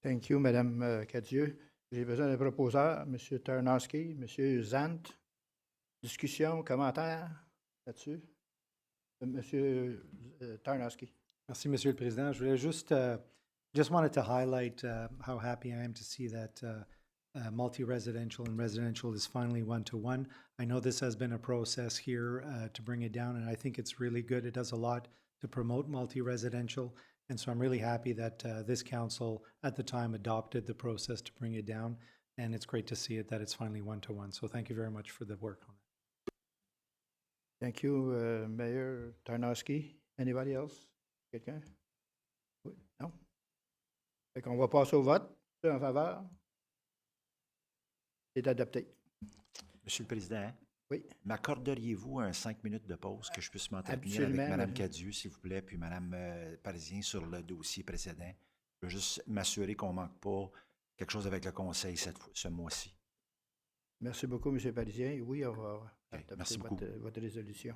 Thank you, Mme Cadieux. J'ai besoin d'un proposeur, M. Tarnowski, M. Zant. Discussion, commentaire là-dessus? M. Tarnowski. Merci, Monsieur le Président. Je voulais just wanted to highlight how happy I am to see that multi-residential and residential is finally one-to-one. I know this has been a process here to bring it down, and I think it's really good. It does a lot to promote multi-residential. And so I'm really happy that this council at the time adopted the process to bring it down. And it's great to see it that it's finally one-to-one. So thank you very much for the work on that. Thank you, Mayor Tarnowski. Anybody else? Quelqu'un? Oui? Non? Fait qu'on va passer au vote. En faveur? C'est adopté. Monsieur le Président, oui. M'accorderiez-vous un 5 minutes de pause que je puisse m'entretenir avec Mme Cadieux, s'il vous plaît, puis Mme Parisien sur le dossier précédent? Je veux juste m'assurer qu'on ne manque pas quelque chose avec le Conseil ce mois-ci. Merci beaucoup, M. Parisien. Oui, on va adopter votre résolution.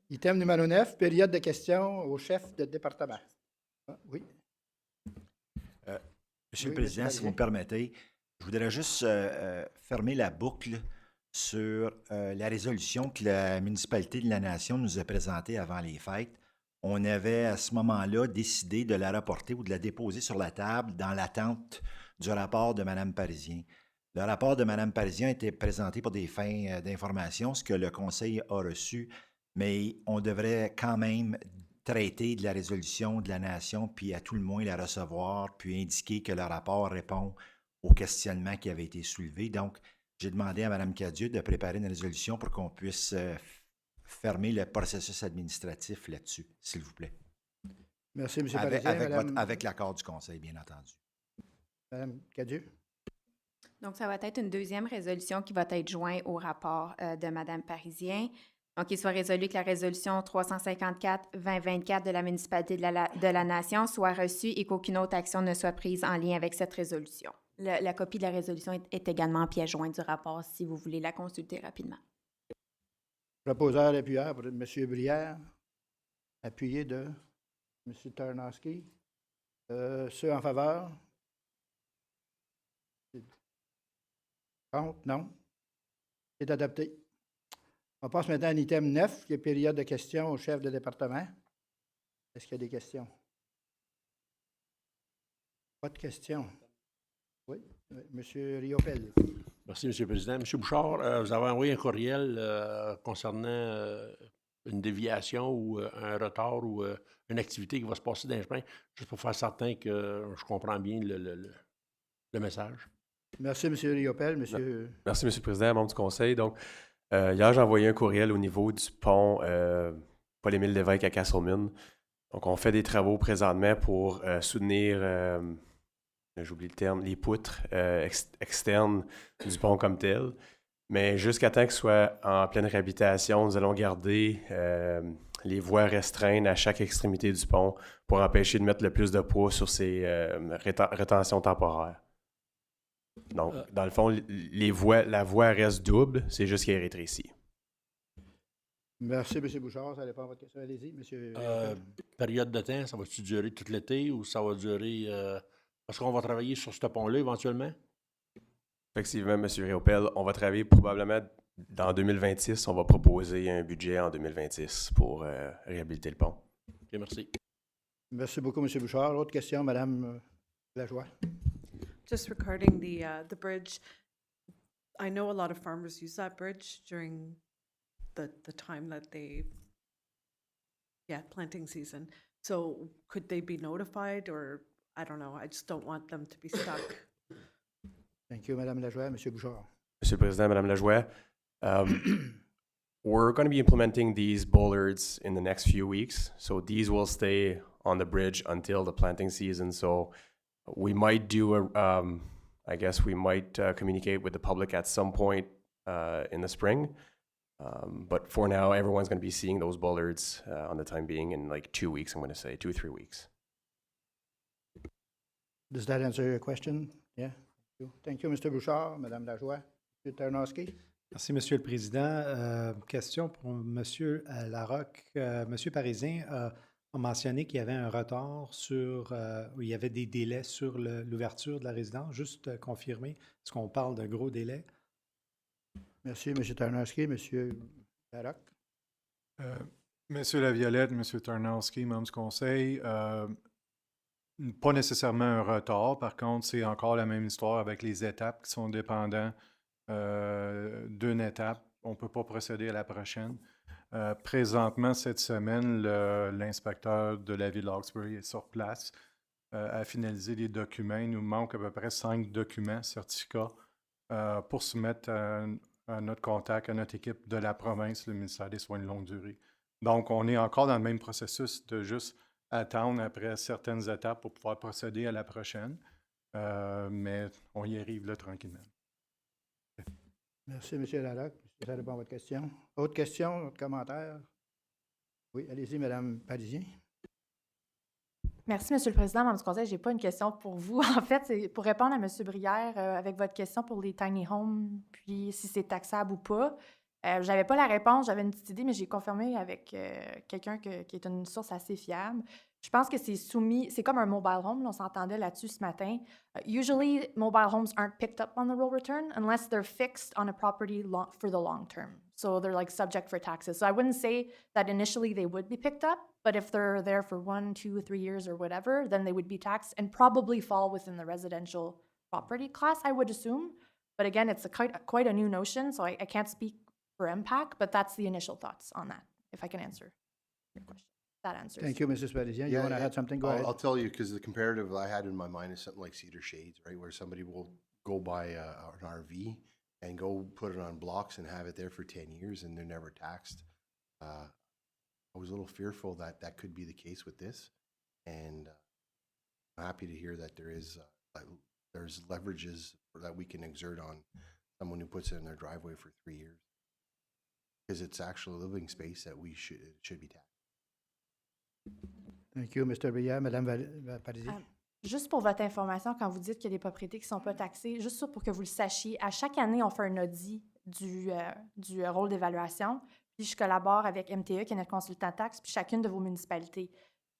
Item numéro 9, période de questions au chef de département. Ah, oui. Monsieur Oui, le Président, si Parisien. vous me permettez, je voudrais juste fermer la boucle sur la résolution que la municipalité de la Nation nous a présentée avant les fêtes. On avait à ce moment-là décidé de la reporter ou de la déposer sur la table dans l'attente du rapport de Mme Parisien. Le rapport de Mme Parisien a été présenté pour des fins d'information, ce que le Conseil a reçu, mais on devrait quand même traiter de la résolution de la Nation, puis à tout le moins la recevoir, puis indiquer que le rapport répond aux questionnements qui avaient été soulevés. Donc, j'ai demandé à Mme Cadieux de préparer une résolution pour qu'on puisse fermer le processus administratif là-dessus, s'il vous plaît. Merci, M. Parisien. Avec l'accord du Conseil, bien entendu. Mme Cadieux. Donc, ça va être une deuxième résolution qui va être jointe au rapport de Mme Parisien. Donc, il soit résolu que la résolution 354-2024 de la municipalité de la Nation soit reçue et qu'aucune autre action ne soit prise en lien avec cette résolution. La copie de la résolution est également en pièce jointe du rapport si vous voulez la consulter rapidement. Proposeur appuyeur pour M. Brière, appuyé de M. Tarnowski. Ceux en faveur? Contre? Non? C'est adopté. On passe maintenant à l'item 9, qui est période de questions au chef de département. Est-ce qu'il y a des questions? Pas de questions. Oui, M. Riopel. Merci, M. le Président. M. Bouchard, vous avez envoyé un courriel concernant une déviation ou un retard ou une activité qui va se passer dans les chemins, juste pour faire certain que je comprends bien le message. Merci, M. Riopel. Monsieur... Merci, M. le Président, membre du Conseil. Donc, hier, j'ai envoyé un courriel au niveau du pont Paul-Émile-Lévesque à Castleman. Donc, on fait des travaux présentement pour soutenir, j'oublie le terme, les poutres externes du pont comme tel. Mais jusqu'à temps qu'il soit en pleine réhabilitation, nous allons garder les voies restreintes à chaque extrémité du pont pour empêcher de mettre le plus de poids sur ces rétentions temporaires. Donc, dans le fond, la voie reste double, c'est juste qu'elle est rétrécie. Merci, M. Bouchard. Ça répond à votre question. Allez-y, M. Période de temps, ça va-tu durer tout l'été ou ça va durer... Parce qu'on va travailler sur ce pont-là éventuellement? Effectivement, M. Riopel, on va travailler probablement dans 2026. On va proposer un budget en 2026 pour réhabiliter le pont. OK, merci. Merci beaucoup, M. Bouchard. Autre question, Mme Lajoie. Just regarding the bridge, I know a lot of farmers use that bridge during the time that planting season. So could they be notified or, I don't know, I just don't want them to be stuck. Thank you, Mme Lajoie. M. Bouchard. Monsieur le Président, Mme Lajoie, we're going to be implementing these bollards in the next few weeks. So these will stay on the bridge until the planting season. So we might do I guess we might communicate with the public at some point in the spring. But for now, everyone's going to be seeing those bollards on the time being in like 2 weeks, I'm going to say, 2 or 3 weeks. Does that answer your question? Yeah. Thank you, Mr. Bouchard. Mme Lajoie. M. Tarnowski. Merci, Monsieur le Président. Question pour M. Larocque. M. Parisien a mentionné qu'il y avait un retard où il y avait des délais sur l'ouverture de la résidence. Juste confirmer, est-ce qu'on parle de gros délais? Merci, M. Tarnowski. M. Larocque. Monsieur Laviolette, M. Tarnowski, membre du Conseil, pas nécessairement un retard. Par contre, c'est encore la même histoire avec les étapes qui sont dépendantes d'une étape. On ne peut pas procéder à la prochaine. Présentement, cette semaine, l'inspecteur de la ville d'Hawkesbury est sur place à finaliser les documents. Il nous manque à peu près 5 documents, certificats, pour soumettre à notre contact, à notre équipe de la province, le ministère des Soins de longue durée. Donc, on est encore dans le même processus de juste attendre après certaines étapes pour pouvoir procéder à la prochaine. Mais on y arrive là tranquillement. Merci, M. Larocque. Ça répond à votre question. Autre question, autre commentaire? Oui, allez-y, Mme Parisien. Merci, M. le Président, membre du Conseil. Je n'ai pas une question pour vous. En fait, c'est pour répondre à M. Brière avec votre question pour les tiny homes, puis si c'est taxable ou pas. J'avais pas la réponse, j'avais une petite idée, mais j'ai confirmé avec quelqu'un qui est une source assez fiable. Je pense que c'est soumis, c'est comme un mobile home, là, on s'entendait là-dessus ce matin. Usually, mobile homes aren't picked up on the roll return unless they're fixed on a property for the long term. So they're like subject for taxes. So I wouldn't say that initially they would be picked up, but if they're there for 1, 2, 3 years or whatever, then they would be taxed and probably fall within the residential property class, I would assume. But again, it's quite a new notion, so I can't speak for impact, but that's the initial thoughts on that, if I can answer your question. That answers. Thank you, Mrs. Parisien. You want to add something? Go ahead. I'll tell you, because the comparative I had in my mind is something like Cedar Shades, right? Where somebody will go buy an RV and go put it on blocks and have it there for 10 years and they're never taxed. I was a little fearful that that could be the case with this. And I'm happy to hear that there's leverages that we can exert on someone who puts it in their driveway for 3 years. Because it's actually a living space that we should be taxed. Thank you, Mr. Brière. Madame Parisien. Juste pour votre information, quand vous dites qu'il y a des propriétés qui ne sont pas taxées, juste ça pour que vous le sachiez, à chaque année, on fait un audit du rôle d'évaluation. Puis je collabore avec MTE, qui est notre consultant taxe, puis chacune de vos municipalités.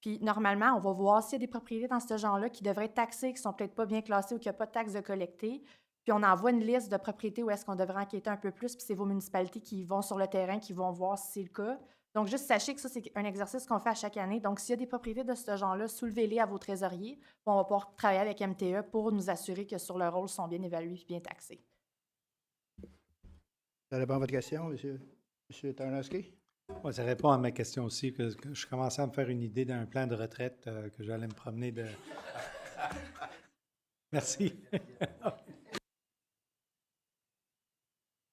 Puis normalement, on va voir s'il y a des propriétés dans ce genre-là qui devraient être taxées, qui ne sont peut-être pas bien classées ou qui n'ont pas de taxes de collecter. Puis on envoie une liste de propriétés où est-ce qu'on devrait enquêter un peu plus, puis c'est vos municipalités qui vont sur le terrain, qui vont voir si c'est le cas. Donc, juste sachez que ça, c'est un exercice qu'on fait à chaque année. Donc, s'il y a des propriétés de ce genre-là, soulevez-les à vos trésoriers. On va pouvoir travailler avec MTE pour nous assurer que sur le rôle, sont bien évalués et bien taxés. Ça répond à votre question, M. Tarnowski? Oui, ça répond à ma question aussi, que je commençais à me faire une idée d'un plan de retraite que j'allais me promener de... Merci.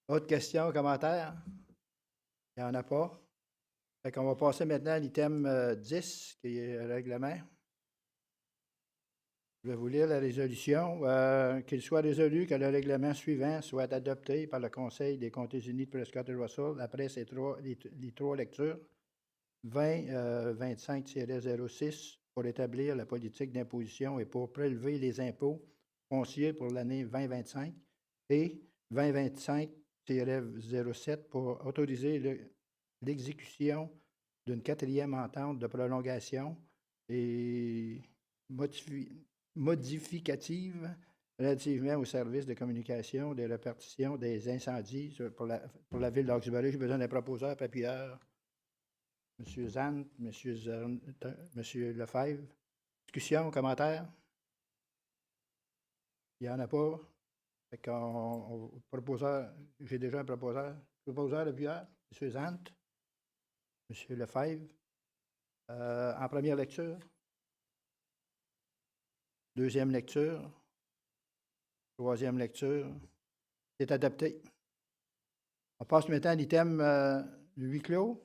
Autre question, commentaire? Il n'y en a pas. Fait qu'on va passer maintenant à l'item 10, qui est le règlement. Je vais vous lire la résolution. Qu'il soit résolu que le règlement suivant soit adopté par le Conseil des comtés unis de Prescott-Russell après les trois lectures. 20-25-06 pour établir la politique d'imposition et pour prélever les impôts fonciers pour l'année 2025 et 2025-07 pour autoriser l'exécution d'une quatrième entente de prolongation et modificative relativement au service de communication des répartitions des incendies pour la ville d'Hawkesbury. J'ai besoin d'un proposeur papilleur. M. Zant, M. Lefebvre. Discussion, commentaire? Il n'y en a pas. Fait qu'on proposeur, j'ai déjà un proposeur. Proposeur papilleur, M. Zant, M. Lefebvre. En première lecture. Deuxième lecture. Troisième lecture. C'est adopté. On passe maintenant à l'item huis clos.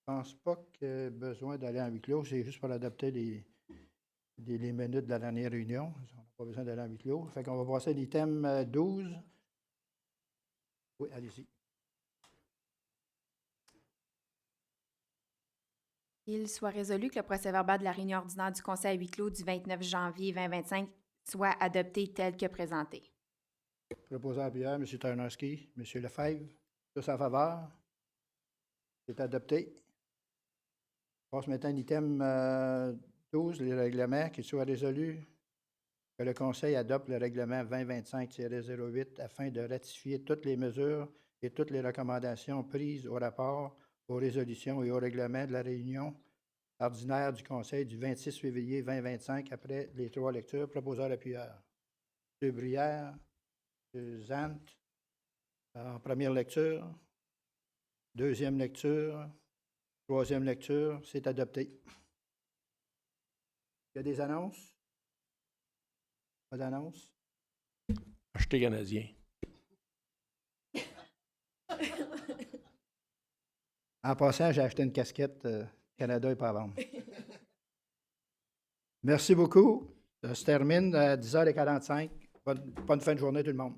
Je ne pense pas qu'il y ait besoin d'aller en huis clos. C'est juste pour adopter les minutes de la dernière réunion. On n'a pas besoin d'aller en huis clos. Fait qu'on va passer à l'item 12. Oui, allez-y. Il soit résolu que le procès-verbal de la réunion ordinaire du Conseil à huis clos du 29 janvier 2025 soit adopté tel que présenté. Proposeur Pierre, M. Tarnowski, M. Lefebvre, tous en faveur. C'est adopté. On passe maintenant à l'item 12, les règlements, qu'il soit résolu que le Conseil adopte le règlement 2025-08 afin de ratifier toutes les mesures et toutes les recommandations prises au rapport, aux résolutions et au règlement de la réunion ordinaire du Conseil du 26 février 2025 après les trois lectures. Proposeur appuyeur. M. Brière, M. Zant, en première lecture, deuxième lecture, troisième lecture, c'est adopté. Il y a des annonces? Pas d'annonces? Acheter canadien. En passant, j'ai acheté une casquette Canada est pas à vendre. Merci beaucoup. Ça se termine à 10h45. Bonne fin de journée tout le monde.